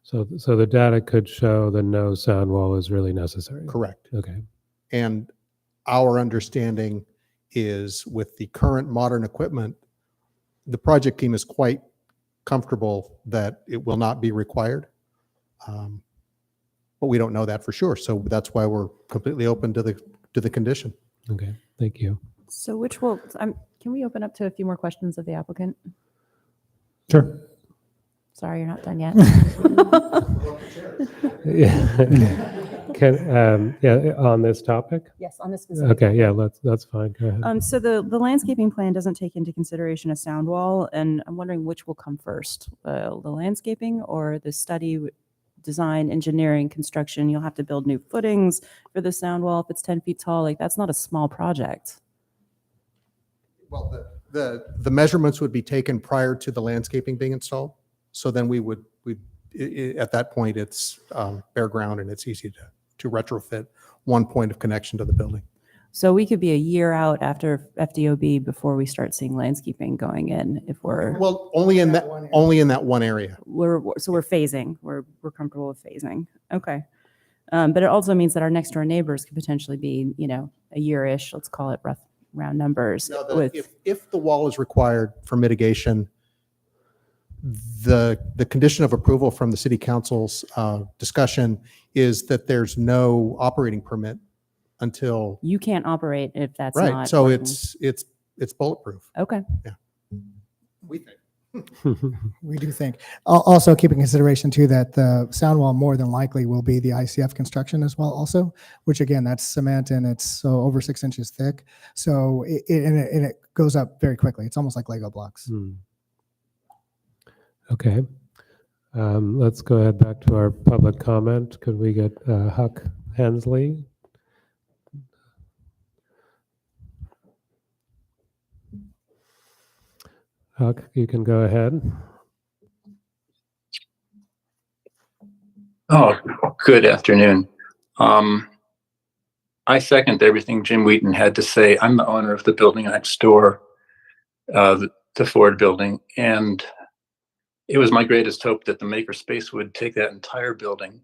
So the data could show that no sound wall is really necessary. Correct. Okay. And our understanding is with the current modern equipment, the project team is quite comfortable that it will not be required. But we don't know that for sure. So that's why we're completely open to the condition. Okay, thank you. So which will, can we open up to a few more questions of the applicant? Sure. Sorry, you're not done yet. Yeah. Yeah, on this topic? Yes, on this specific. Okay, yeah, that's fine. Go ahead. So the landscaping plan doesn't take into consideration a sound wall, and I'm wondering which will come first, the landscaping or the study, design, engineering, construction. You'll have to build new footings for the sound wall if it's 10 feet tall. Like, that's not a small project. Well, the measurements would be taken prior to the landscaping being installed. So then at that point, it's bare ground and it's easy to retrofit one point of connection to the building. So we could be a year out after FDOB before we start seeing landscaping going in if we're, Well, only in that one area. we're phasing. We're comfortable with phasing. Okay. But it also means that our next door neighbors could potentially be, a year-ish, let's call it round numbers. No, with if the wall is required for mitigation, the condition of approval from the city council's discussion is that there's no operating permit until. You can't operate if that's Right, not so working. it's bulletproof. Okay. We think. We do think. Also keep in consideration too that the sound wall more than likely will be the ICF construction as well also, which again, that's cement and it's over 6 inches thick. So it goes up very quickly. It's almost like Lego blocks. Okay. Let's go ahead back to our public comment. Could we get Huck Hensley? Huck, you can go ahead. Oh, good afternoon. I second everything Jim Wheaton had to say. I'm the owner of the building next door, the Ford building, and it was my greatest hope that the makerspace would take that entire building.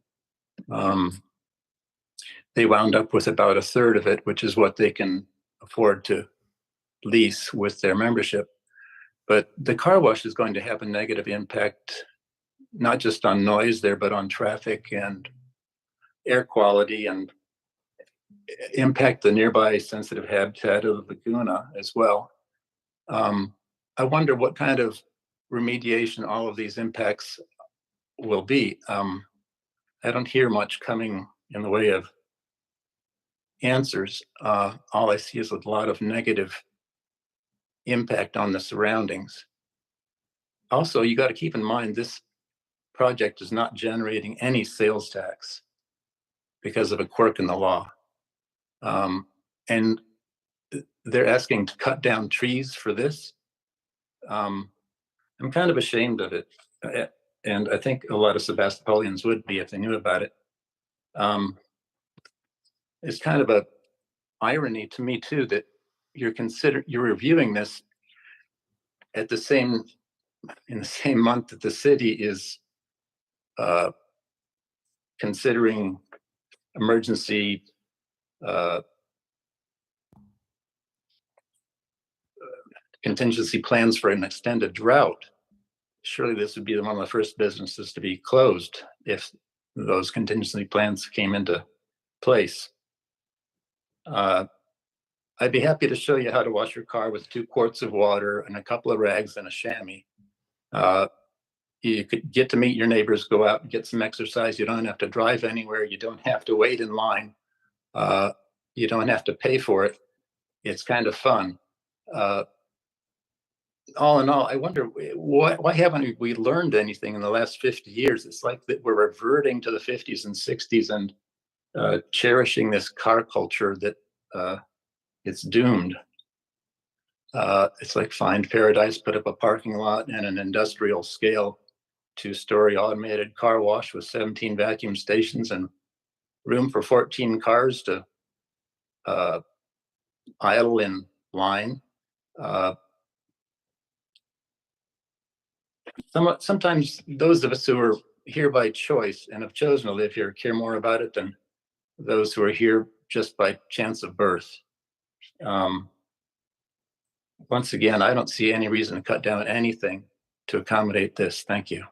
They wound up with about a third of it, which is what they can afford to lease with their membership. But the car wash is going to have a negative impact, not just on noise there, but on traffic and air quality, and impact the nearby sensitive habitat of the Laguna as well. I wonder what kind of remediation all of these impacts will be. I don't hear much coming in the way of answers. All I see is a lot of negative impact on the surroundings. Also, you got to keep in mind this project is not generating any sales tax because of a quirk in the law. And they're asking to cut down trees for this. I'm kind of ashamed of it. And I think a lot of Sebastopolians would be if they knew about it. It's kind of a irony to me too, that you're reviewing this in the same month that the city is considering emergency contingency plans for an extended drought. Surely this would be one of the first businesses to be closed if those contingency plans came into place. I'd be happy to show you how to wash your car with 2 quarts of water and a couple of rags and a chamois. You could get to meet your neighbors, go out and get some exercise. You don't have to drive anywhere. You don't have to wait in line. You don't have to pay for it. It's kind of fun. All in all, I wonder why haven't we learned anything in the last 50 years? It's like that we're reverting to the 50s and 60s and cherishing this car culture that it's doomed. It's like Find Paradise put up a parking lot and an industrial scale 2-story automated car wash with 17 vacuum stations and room for 14 cars to idle in line. Sometimes those of us who are here by choice and have chosen to live here care more about it than those who are here just by chance of birth. Once again, I don't see any reason to cut down anything to accommodate this. Thank you.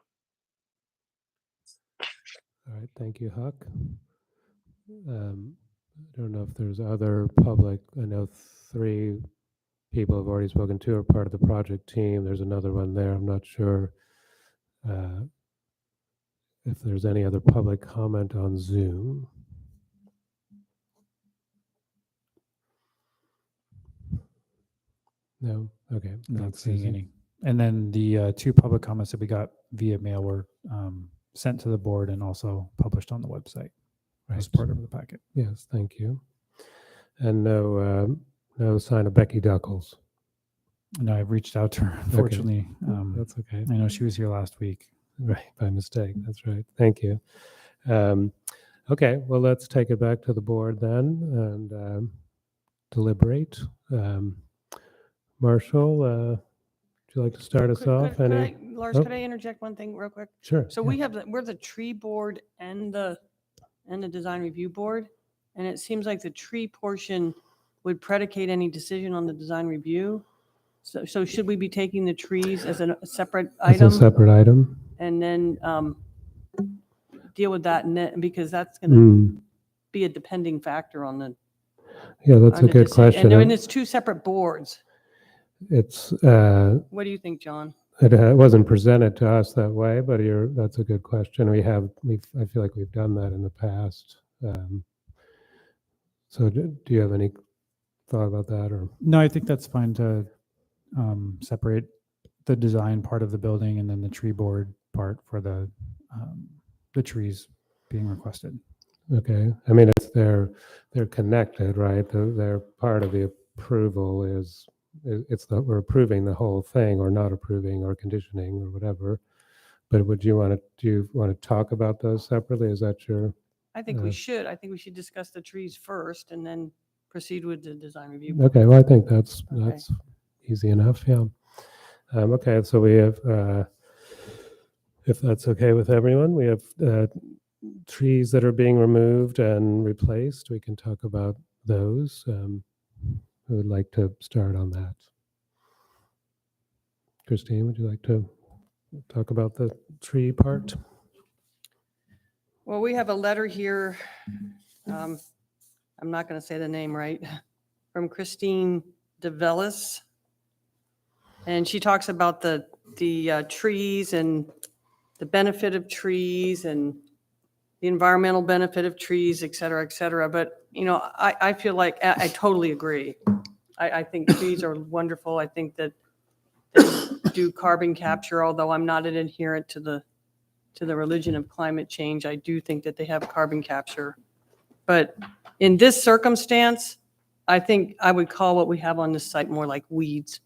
All right, thank you, Huck. I don't know if there's other public, I know 3 people have already spoken to are part of the project team. There's another one there. I'm not sure if there's any other public comment on Zoom. No? Okay. Not thanks, seeing Susie. any. And then the 2 public comments that we got via mail were sent to the board and also published on the website as Right. part of the packet. Yes, thank you. And no sign of Becky Duckles. And I've reached out to her, unfortunately. That's okay. I know she was here last week. Right, by mistake. That's right. Thank you. Okay, well, let's take it back to the board then and deliberate. Marshall, would you like to start us off? Lars, Oh. could I interject one thing real quick? Sure. So we have, we're the tree board and the design review board. And it seems like the tree portion would predicate any decision on the design review. So should we be taking the trees as a separate It's item? a separate item. And then deal with that, because that's going to Mm. be a depending factor on the. Yeah, that's on a the good decision. question. And it's 2 separate boards. It's What do you think, John? it wasn't presented to us that way, but that's a good question. I feel like we've done that in the past. So do you have any thought about that, or? No, I think that's fine to separate the design part of the building and then the tree board part for the trees being requested. Okay, I mean, they're connected, right? They're part of the approval it's that we're approving the whole thing or not approving or conditioning or whatever. But do you want to talk about those separately? Is that your? I think we should. I think we should discuss the trees first and then proceed with the design review. Okay, well, I think that's Okay. easy enough. Yeah. Okay, so we have, if that's okay with everyone, we have trees that are being removed and replaced. We can talk about those. Who would like to start on that? Christine, would you like to talk about the tree part? Well, we have a letter here. I'm not going to say the name right, from Christine DeVellis. And she talks about the trees and the benefit of trees and the environmental benefit of trees, et cetera, et cetera. But, I feel like I totally agree. I think trees are wonderful. I think that they do carbon capture, although I'm not an adherent to the religion of climate change. I do think that they have carbon capture. But in this circumstance, I think I would call what we have on this site more like weeds.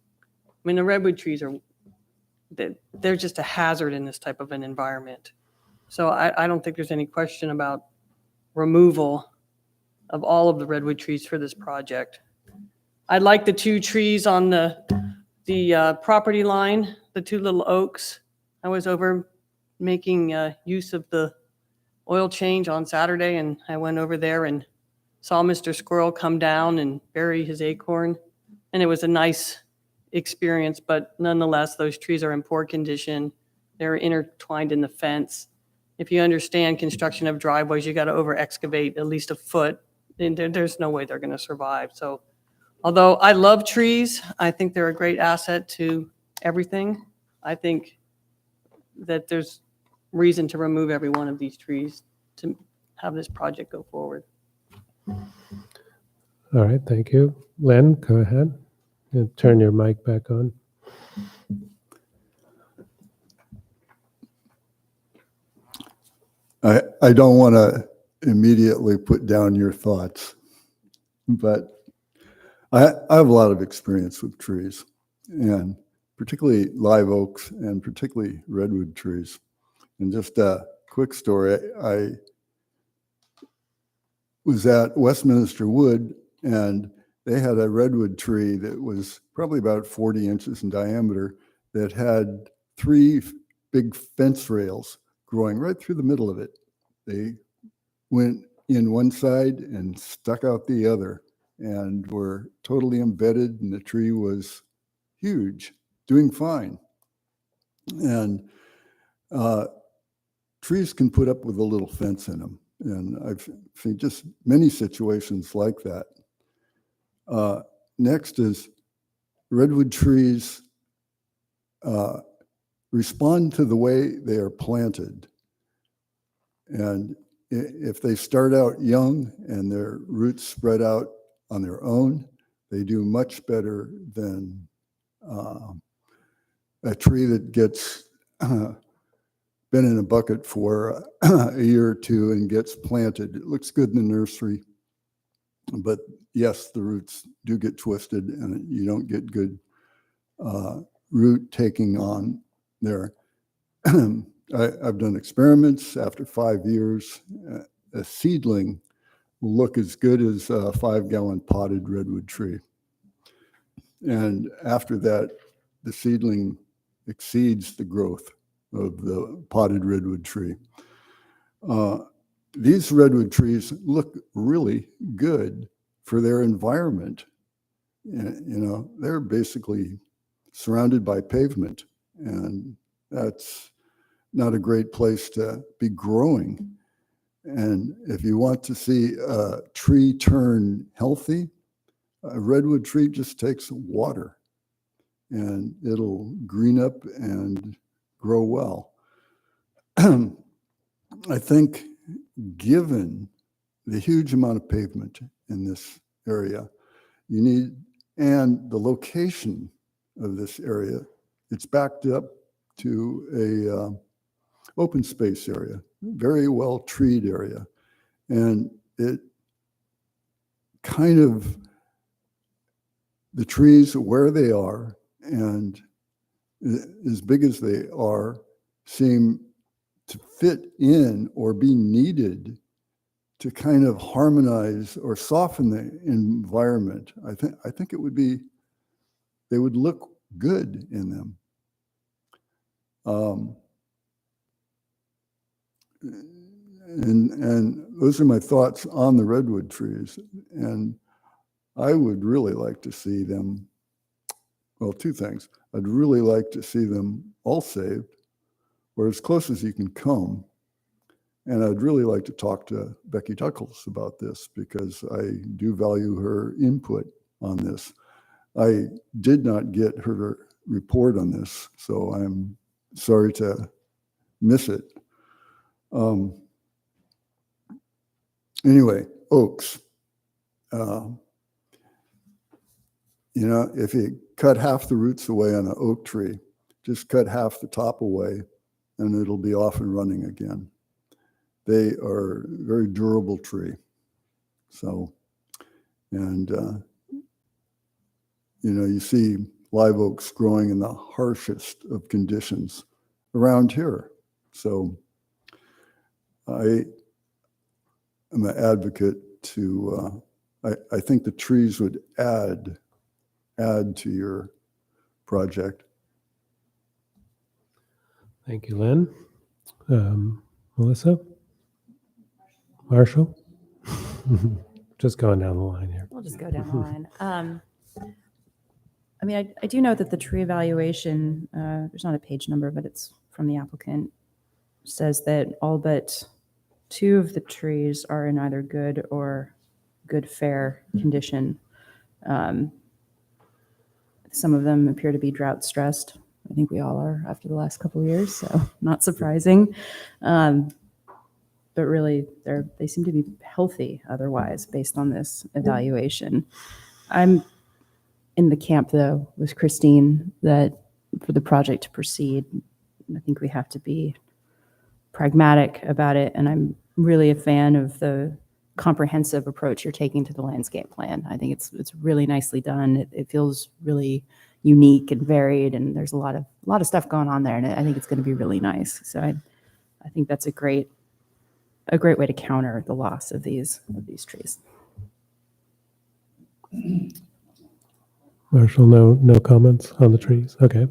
I mean, the redwood trees they're just a hazard in this type of an environment. So I don't think there's any question about removal of all of the redwood trees for this project. I like the 2 trees on the property line, the 2 little oaks. I was over making use of the oil change on Saturday, and I went over there and saw Mr. Squirrel come down and bury his acorn. And it was a nice experience, but nonetheless, those trees are in poor condition. They're intertwined in the fence. If you understand construction of driveways, you got to over excavate at least a foot. And there's no way they're going to survive. So although I love trees, I think they're a great asset to everything. I think that there's reason to remove every one of these trees to have this project go forward. All right, thank you. Len, go ahead. Turn your mic back on. I don't want to immediately put down your thoughts, but I have a lot of experience with trees, and particularly live oaks and particularly redwood trees. And just a quick story, I was at Westminster Wood, and they had a redwood tree that was probably about 40 inches in diameter that had 3 big fence rails growing right through the middle of it. They went in one side and stuck out the other and were totally embedded, and the tree was huge, doing fine. And trees can put up with a little fence in them. And I've seen just many situations like that. Next is redwood trees respond to the way they are planted. And if they start out young and their roots spread out on their own, they do much better than a tree that gets been in a bucket for a year or two and gets planted. It looks good in the nursery, but yes, the roots do get twisted and you don't get good root taking on there. I've done experiments. After 5 years, a seedling will look as good as a 5-gallon potted redwood tree. And after that, the seedling exceeds the growth of the potted redwood tree. These redwood trees look really good for their environment. You know, they're basically surrounded by pavement, and that's not a great place to be growing. And if you want to see a tree turn healthy, a redwood tree just takes water and it'll green up and grow well. I think given the huge amount of pavement in this area, you need, and the location of this area, it's backed up to a open space area, very well treed area. And it kind of, the trees where they are and as big as they are seem to fit in or be needed to kind of harmonize or soften the environment. I think it would be, they would look good in them. And those are my thoughts on the redwood trees. And I would really like to see them, well, two things. I'd really like to see them all saved, or as close as you can come. And I'd really like to talk to Becky Tuckles about this because I do value her input on this. I did not get her report on this, so I'm sorry to miss it. Anyway, oaks. You know, if you cut half the roots away on an oak tree, just cut half the top away and it'll be off and running again. They are a very durable tree. So, and you know, you see live oaks growing in the harshest of conditions around here. So I am an advocate to, I think the trees would add to your project. Thank you, Lynn. Melissa? Marshall? Just going down the line here. We'll just go down the line. I mean, I do know that the tree evaluation, there's not a page number, but it's from the applicant, says that all but 2 of the trees are in either good or good fair condition. Some of them appear to be drought stressed. I think we all are after the last couple of years, so not surprising. But really, they seem to be healthy otherwise based on this evaluation. I'm in the camp, though, with Christine, that for the project to proceed, I think we have to be pragmatic about it. And I'm really a fan of the comprehensive approach you're taking to the landscape plan. I think it's really nicely done. It feels really unique and varied, and there's a lot of stuff going on there, and I think it's going to be really nice. So I think that's a great way to counter the loss of these trees. Marshall, no comments on the trees? Okay.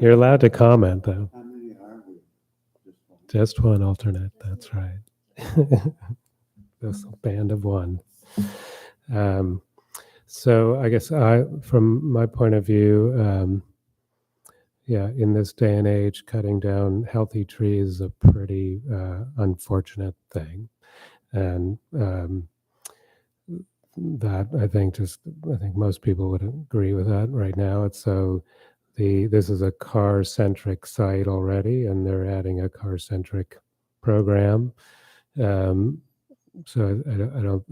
You're allowed to comment, though. Just one alternate, that's right. this band of one. So I guess from my point of view, yeah, in this day and age, cutting down healthy trees is a pretty unfortunate thing. And that I think most people would agree with that right now. It's so this is a car-centric site already, and they're adding a car-centric program. So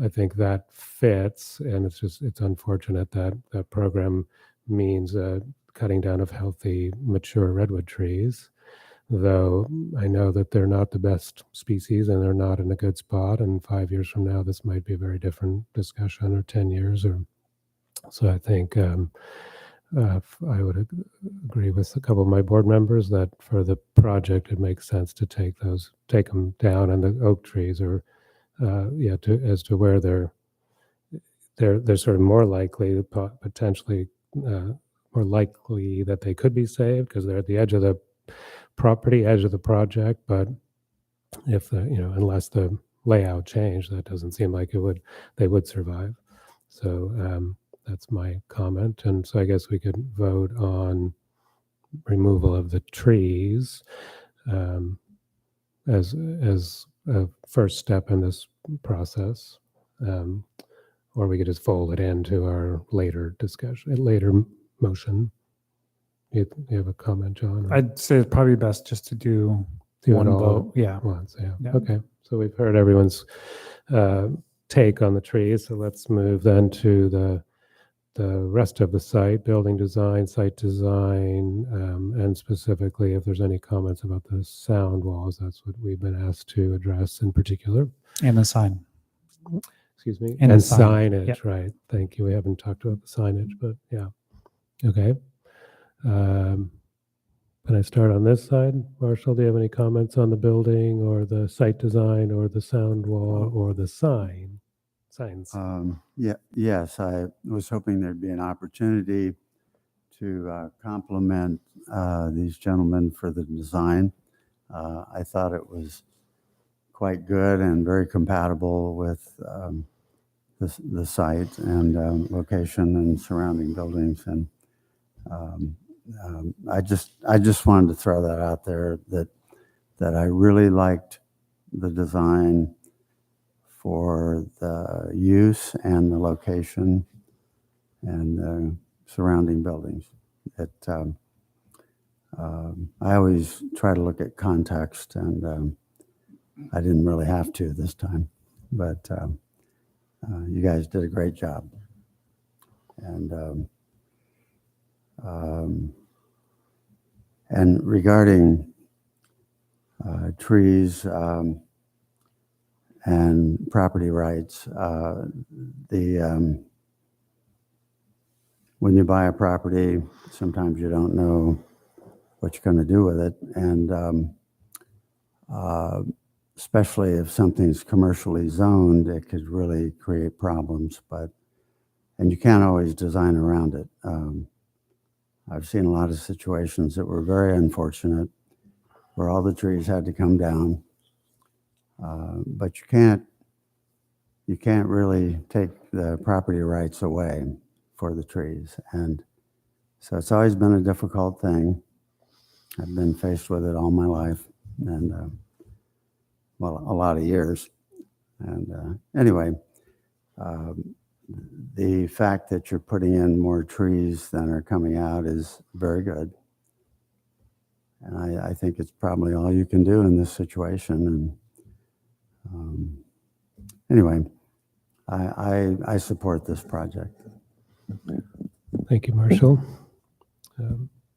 I think that fits, and it's unfortunate that that program means cutting down of healthy, mature redwood trees. Though I know that they're not the best species and they're not in a good spot. And 5 years from now, this might be a very different discussion, or 10 years. So I think I would agree with a couple of my board members that for the project, it makes sense to take them down, and the oak trees are, as to where they're sort of more likely, potentially more likely that they could be saved because they're at the edge of the property, edge of the project. But if unless the layout changed, that doesn't seem like they would survive. So that's my comment. And so I guess we could vote on removal of the trees as a first step in this process, or we could just fold it into our later discussion, later motion. You have a comment, John? I'd say it's probably best just to do one vote. Yeah. Once, yeah. Yeah. Okay. So we've heard everyone's take on the trees. So let's move then to the rest of the site, building design, site design, and specifically if there's any comments about the sound walls. That's what we've been asked to address in particular. And the sign. Excuse me. And And the sign. signage, Yep. right. Thank you. We haven't talked about the signage, but yeah. Okay. Can I start on this side? Marshall, do you have any comments on the building or the site design or the sound wall or the signs? Yes, I was hoping there'd be an opportunity to compliment these gentlemen for the design. I thought it was quite good and very compatible with the site and location and surrounding buildings. And I just wanted to throw that out there that I really liked the design for the use and the location and the surrounding buildings. I always try to look at context, and I didn't really have to this time, but you guys did a great job. And regarding trees and property rights, when you buy a property, sometimes you don't know what you're going to do with it, and especially if something's commercially zoned, it could really create problems. And you can't always design around it. I've seen a lot of situations that were very unfortunate, where all the trees had to come down, but you can't really take the property rights away for the trees, and so it's always been a difficult thing. I've been faced with it all my life, and a lot of years. And anyway, the fact that you're putting in more trees than are coming out is very good. And I think it's probably all you can do in this situation. And anyway, I support this project. Thank you, Marshall.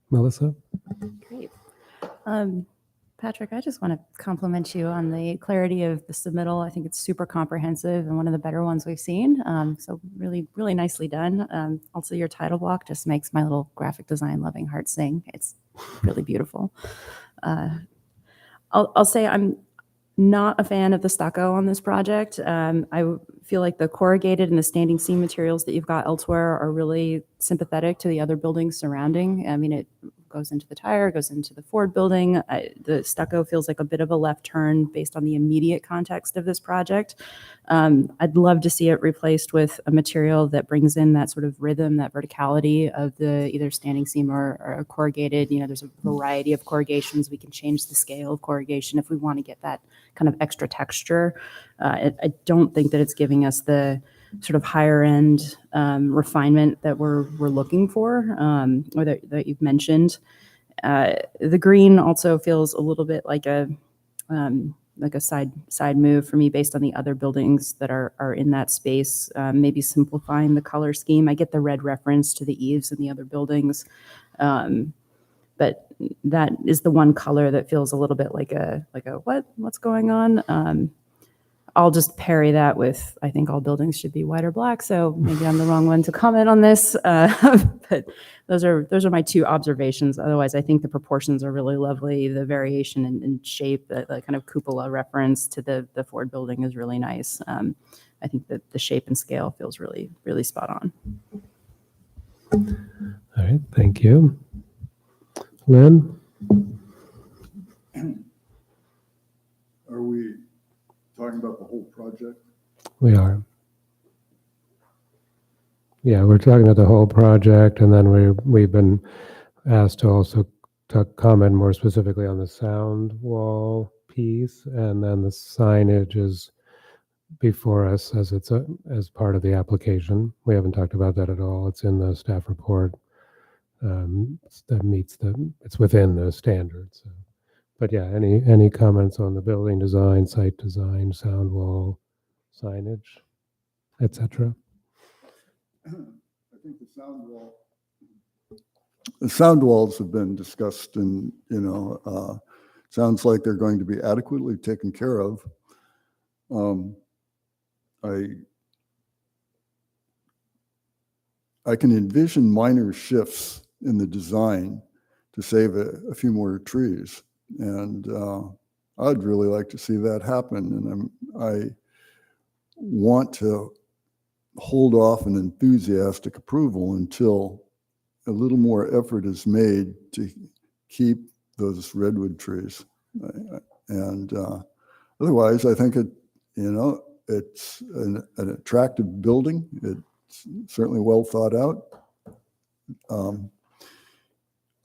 Melissa? Great. Patrick, I just want to compliment you on the clarity of the submittal. I think it's super comprehensive and one of the better ones we've seen. So really, really nicely done. Also, your title block just makes my little graphic design loving heart sing. It's really beautiful. I'll say I'm not a fan of the stucco on this project. I feel like the corrugated and the standing seam materials that you've got elsewhere are really sympathetic to the other buildings surrounding. I mean, it goes into the tire, goes into the Ford building. The stucco feels like a bit of a left turn based on the immediate context of this project. I'd love to see it replaced with a material that brings in that sort of rhythm, that verticality of the either standing seam or corrugated. You know, there's a variety of corrugations. We can change the scale of corrugation if we want to get that kind of extra texture. I don't think that it's giving us the sort of higher end refinement that we're looking for, or that you've mentioned. The green also feels a little bit like a side move for me based on the other buildings that are in that space. Maybe simplifying the color scheme. I get the red reference to the eaves in the other buildings, but that is the one color that feels a little bit like a what's going on. I'll just parry that with, I think all buildings should be white or black, so maybe I'm the wrong one to comment on this. But those are my two observations. Otherwise, I think the proportions are really lovely. The variation in shape, the kind of cupola reference to the Ford building is really nice. I think that the shape and scale feels really, really spot on. All right, thank you. Lynn? Are we talking about the whole project? We are. Yeah, we're talking about the whole project, and then we've been asked to also comment more specifically on the sound wall piece, and then the signage is before us as as part of the application. We haven't talked about that at all. It's in the staff report. That meets it's within the standards. So. But yeah, any comments on the building design, site design, sound wall, signage, etc.? I think the sound walls have been discussed, and sounds like they're going to be adequately taken care of. I can envision minor shifts in the design to save a few more trees. And I'd really like to see that happen. And I want to hold off an enthusiastic approval until a little more effort is made to keep those redwood trees. And otherwise, I think it's an attractive building. It's certainly well thought out.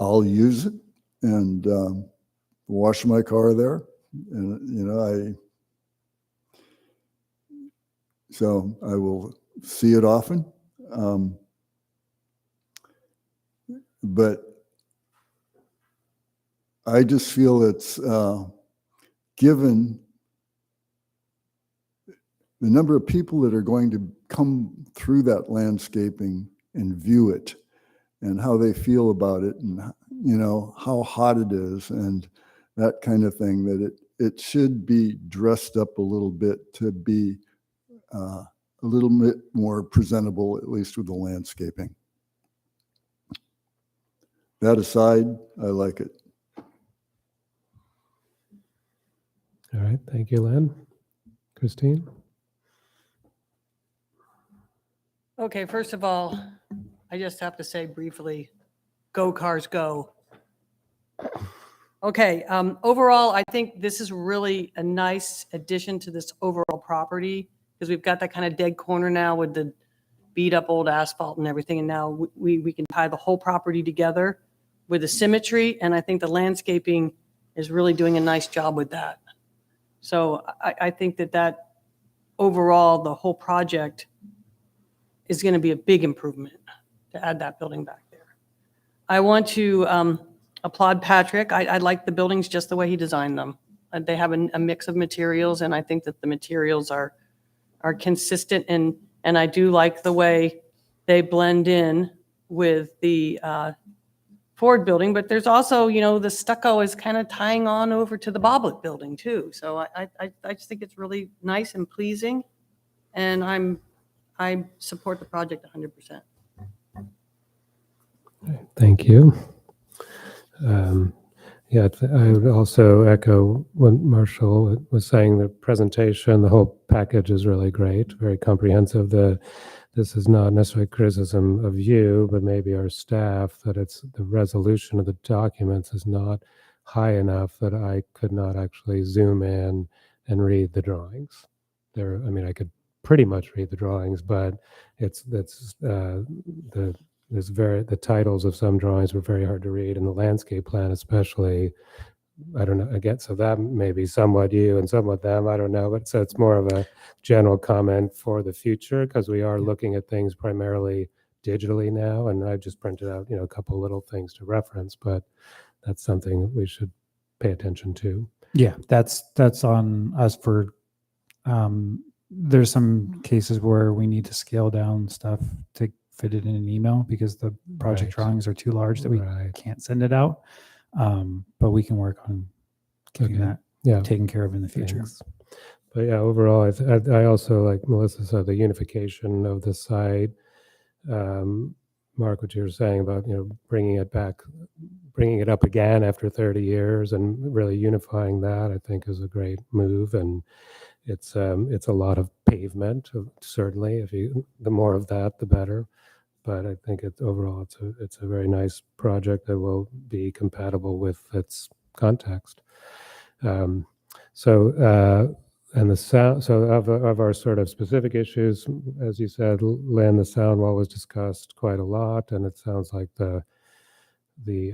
I'll use it and wash my car there, and so I will see it often. But I just feel it's given the number of people that are going to come through that landscaping and view it, and how they feel about it, and how hot it is, and that kind of thing, that it should be dressed up a little bit to be a little bit more presentable, at least with the landscaping. That aside, I like it. All right, thank you, Len. Christine? Okay, first of all, I just have to say briefly, go cars go. Okay, overall, I think this is really a nice addition to this overall property, because we've got that kind of dead corner now with the beat up old asphalt and everything, and now we can tie the whole property together with the symmetry, and I think the landscaping is really doing a nice job with that. So I think that overall, the whole project is going to be a big improvement to add that building back there. I want to applaud Patrick. I like the buildings just the way he designed them. They have a mix of materials, and I think that the materials are consistent, and I do like the way they blend in with the Ford building. But there's also, the stucco is kind of tying on over to the Boblet building too. So I just think it's really nice and pleasing, and I support the project 100%. Thank you. I would also echo what Marshall was saying. The presentation, the whole package is really great, very comprehensive. The this is not necessarily criticism of you, but maybe our staff, that it's the resolution of the documents is not high enough that I could not actually zoom in and read the drawings. I mean, I could pretty much read the drawings, but the titles of some drawings were very hard to read, and the landscape plan especially. I don't know, again, so that may be somewhat you and somewhat them, I don't know, but so it's more of a general comment for the future, because we are looking at things primarily digitally now, and I just printed out, a couple little things to reference, but that's something we should pay attention to. Yeah, that's on us for, there's some cases where we need to scale down stuff to fit it in an email because the project Right. drawings are too large that we Right. can't send it out. But we can work on getting Okay. that Yeah. taken care of in the future. Thanks. But yeah, overall, I also, like Melissa said, the unification of the site. Mark, what you were saying about, bringing it up again after 30 years and really unifying that, I think is a great move. And it's a lot of pavement, certainly. The more of that, the better. But I think overall, it's a very nice project that will be compatible with its context. And the sound. So of our sort of specific issues, as you said, Lynn, the sound wall was discussed quite a lot, and it sounds like the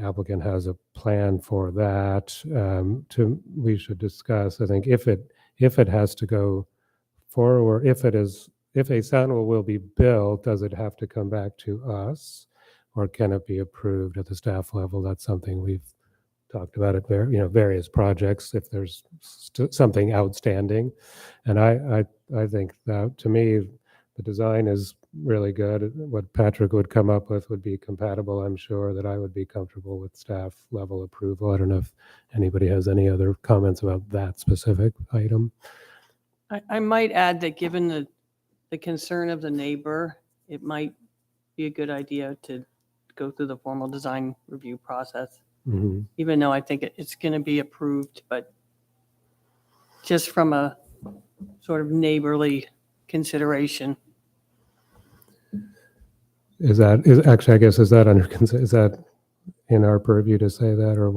applicant has a plan for that. We should discuss. I think if it has to go forward, if a sound wall will be built, does it have to come back to us, or can it be approved at the staff level? That's something we've talked about at various projects. If there's something outstanding, and I think that, to me, the design is really good. What Patrick would come up with would be compatible. I'm sure that I would be comfortable with staff level approval. I don't know if anybody has any other comments about that specific item. I might add that given the concern of the neighbor, it might be a good idea to go through the formal design review process, even though I think it's going to be approved, but just from a sort of neighborly consideration. Is that in our purview to say that, or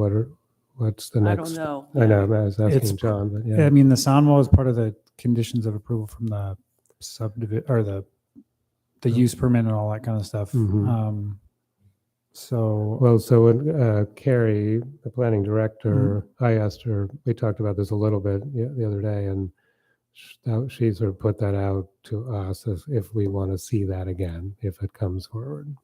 what's the next? I don't know. I know, I was asking It's John, but yeah. I mean, the sound wall is part of the conditions of approval from the subdivision or the use permit and all that kind of stuff. So when Carrie, the planning director, I asked her, we talked about this a little bit the other day, and she sort of put that out to us as if we want to see that again, if it comes forward.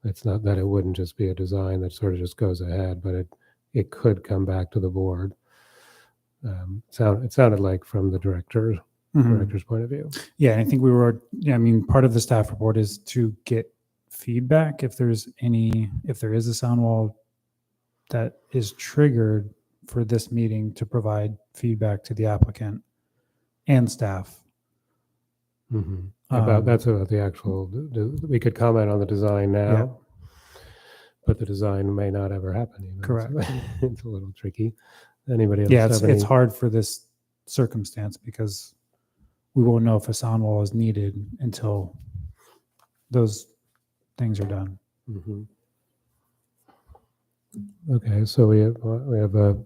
It's not that it wouldn't just be a design that sort of just goes ahead, but it could come back to the board. It sounded like from the director's point of view. Yeah, and I think part of the staff report is to get feedback if there is a sound wall that is triggered for this meeting, to provide feedback to the applicant and staff. That's about the actual, we could comment on the design now, but the design may not ever happen. Even. Correct. It's a little tricky. Anybody else? Yeah, it's hard for this circumstance because we won't know if a sound wall is needed until those things are done. Okay, so we have a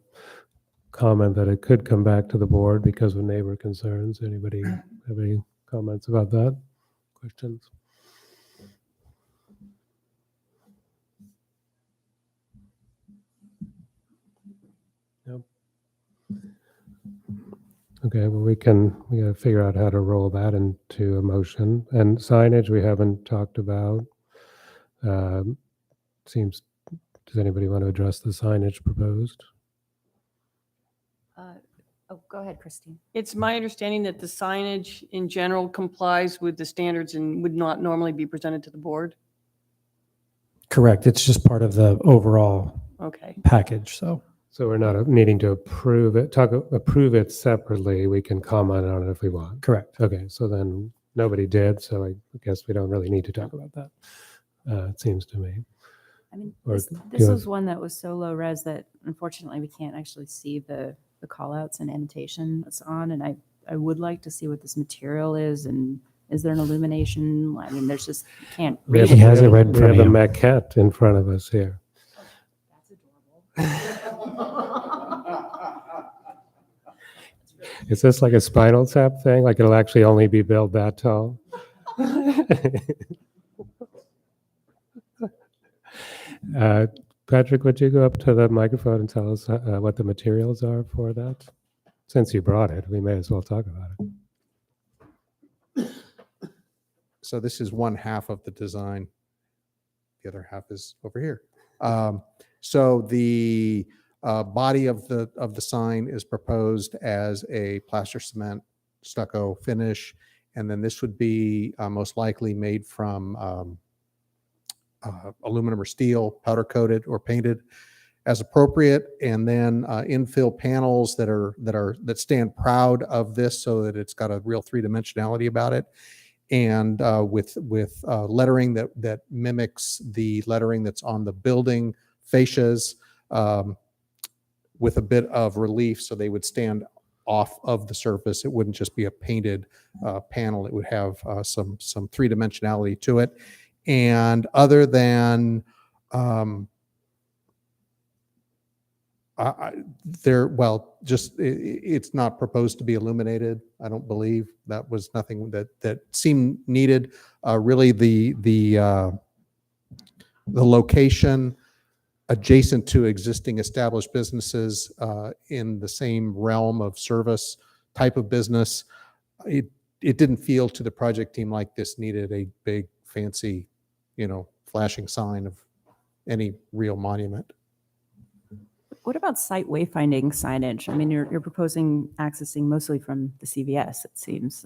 comment that it could come back to the board because of neighbor concerns. Anybody have any comments about that? Questions? Nope. Okay, well, we gotta figure out how to roll that into a motion. And signage we haven't talked about. Does anybody want to address the signage proposed? Go ahead, Christine. It's my understanding that the signage in general complies with the standards and would not normally be presented to the board. Correct. It's just part of the overall package. So we're not needing to approve it separately. We can comment on it if we want. Correct. Okay, so then nobody did, so I guess we don't really need to talk about that. It seems to me. I mean, Or this do was one that was so low res that unfortunately we can't actually see the call outs and annotation that's on. And I would like to see what this material is and Is there an illumination? I mean, there's just, you can't We read have, He it. has it right in we front have of a you. maquette in front of us here. Is this like a Spinal Tap thing? Like it'll actually only be built that tall? Patrick, would you go up to the microphone and tell us what the materials are for that? Since you brought it, we may as well talk about it. So this is one half of the design. The other half is over here. So the body of the sign is proposed as a plaster cement stucco finish, and then this would be most likely made from aluminum or steel, powder coated or painted as appropriate, and then infill panels that stand proud of this, so that it's got a real three-dimensionality about it, and with lettering that mimics the lettering that's on the building fascias, with a bit of relief, so they would stand off of the surface. It wouldn't just be a painted panel. It would have some three-dimensionality to it. And other than it's not proposed to be illuminated. I don't believe that was nothing that seemed needed. Really, the location adjacent to existing established businesses in the same realm of service type of business. It didn't feel to the project team like this needed a big fancy, flashing sign of any real monument. What about site wayfinding signage? I mean, you're proposing accessing mostly from the CVS, it seems.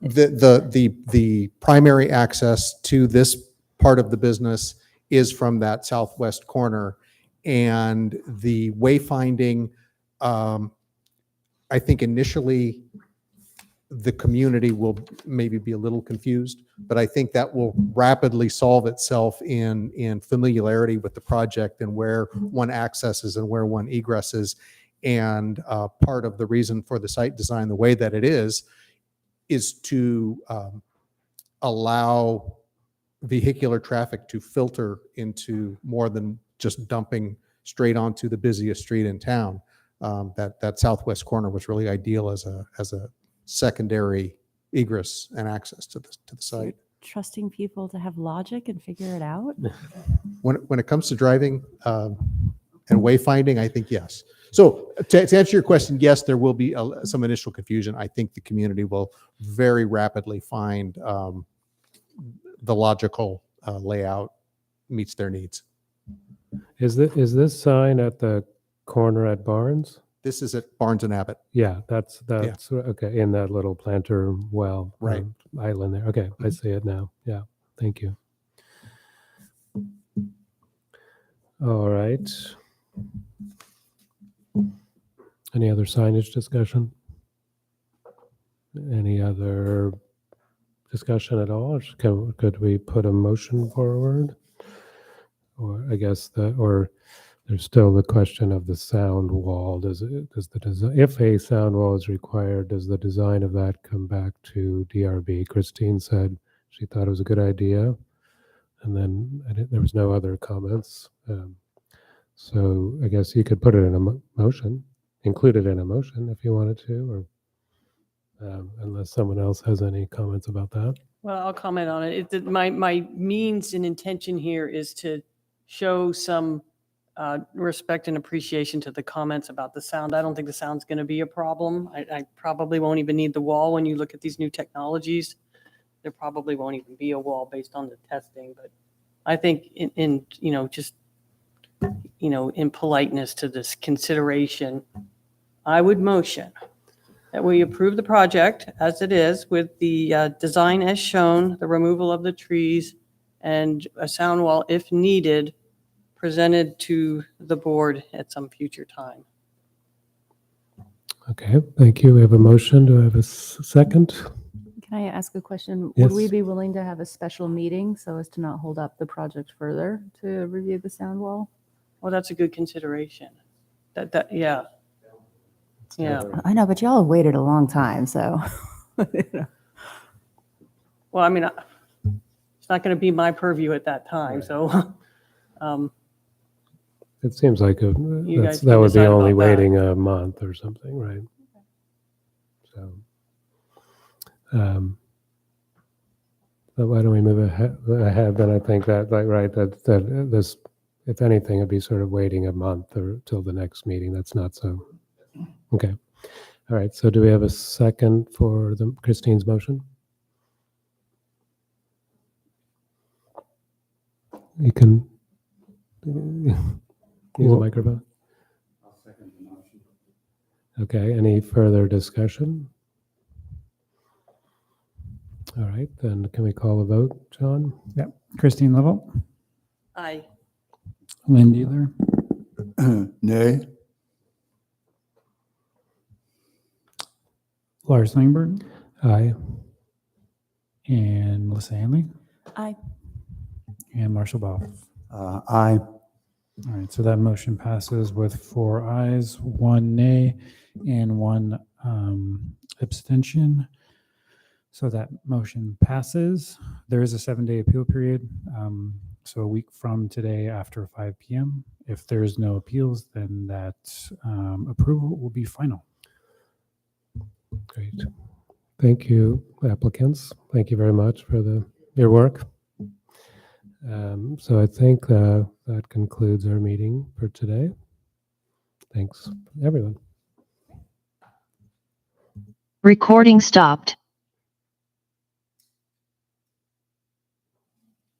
The primary access to this part of the business is from that southwest corner, and the wayfinding, I think initially the community will maybe be a little confused, but I think that will rapidly solve itself in familiarity with the project and where one accesses and where one egresses. And part of the reason for the site design the way that it is to allow vehicular traffic to filter into more than just dumping straight onto the busiest street in town. That southwest corner was really ideal as a secondary egress and access to the site. Trusting people to have logic and figure it out? When it comes to driving and wayfinding, I think yes. So to answer your question, yes, there will be some initial confusion. I think the community will very rapidly find the logical layout meets their needs. Is this sign at the corner at Barnes? This is at Barnes and Abbott. Yeah, that's okay, in that little planter well Right. Island there. Okay, I see it now. Yeah, thank you. All right. Any other signage discussion? Any other discussion at all? Could we put a motion forward? Or I guess there's still the question of the sound wall. If a sound wall is required, does the design of that come back to DRB? Christine said she thought it was a good idea, and then there was no other comments. So I guess you could put it in a motion, include it in a motion if you wanted to, or unless someone else has any comments about that. Well, I'll comment on it. My means and intention here is to show some respect and appreciation to the comments about the sound. I don't think the sound's going to be a problem. I probably won't even need the wall when you look at these new technologies. There probably won't even be a wall based on the testing. But I think in politeness to this consideration, I would motion that we approve the project as it is with the design as shown, the removal of the trees, and a sound wall, if needed, presented to the board at some future time. Okay, thank you. We have a motion. Do I have a second? Can I ask a question? Yes. Would we be willing to have a special meeting so as to not hold up the project further to review the sound wall? Well, that's a good consideration. Yeah. I know, but y'all have waited a long time, so. well, I mean, it's not going to be my purview at that time, Right. so. It seems like guys that can would be decide only about that. waiting a month or something, right? So, but why don't we move ahead? Then I think that, like, right, that this, if anything, it'd be sort of waiting a month or till the next meeting. That's not so. Okay. All right. So do we have a second for Christine's motion? You can use a microphone. Okay. Any further discussion? All right. Then can we call a vote, John? Yep. Christine Lovell, I, Lynn Dealer, Nay. Lars Langberg, Aye. and Melissa Hanley, Aye. and Marshall Ball. Aye. All right, so that motion passes with 4 ayes, 1 nay, and 1 abstention. So that motion passes. There is a 7-day appeal period. So a week from today after 5 p.m. If there's no appeals, then that approval will be final. Great. Thank you, applicants. Thank you very much for your work. So I think that concludes our meeting for today. Thanks, everyone. Recording stopped.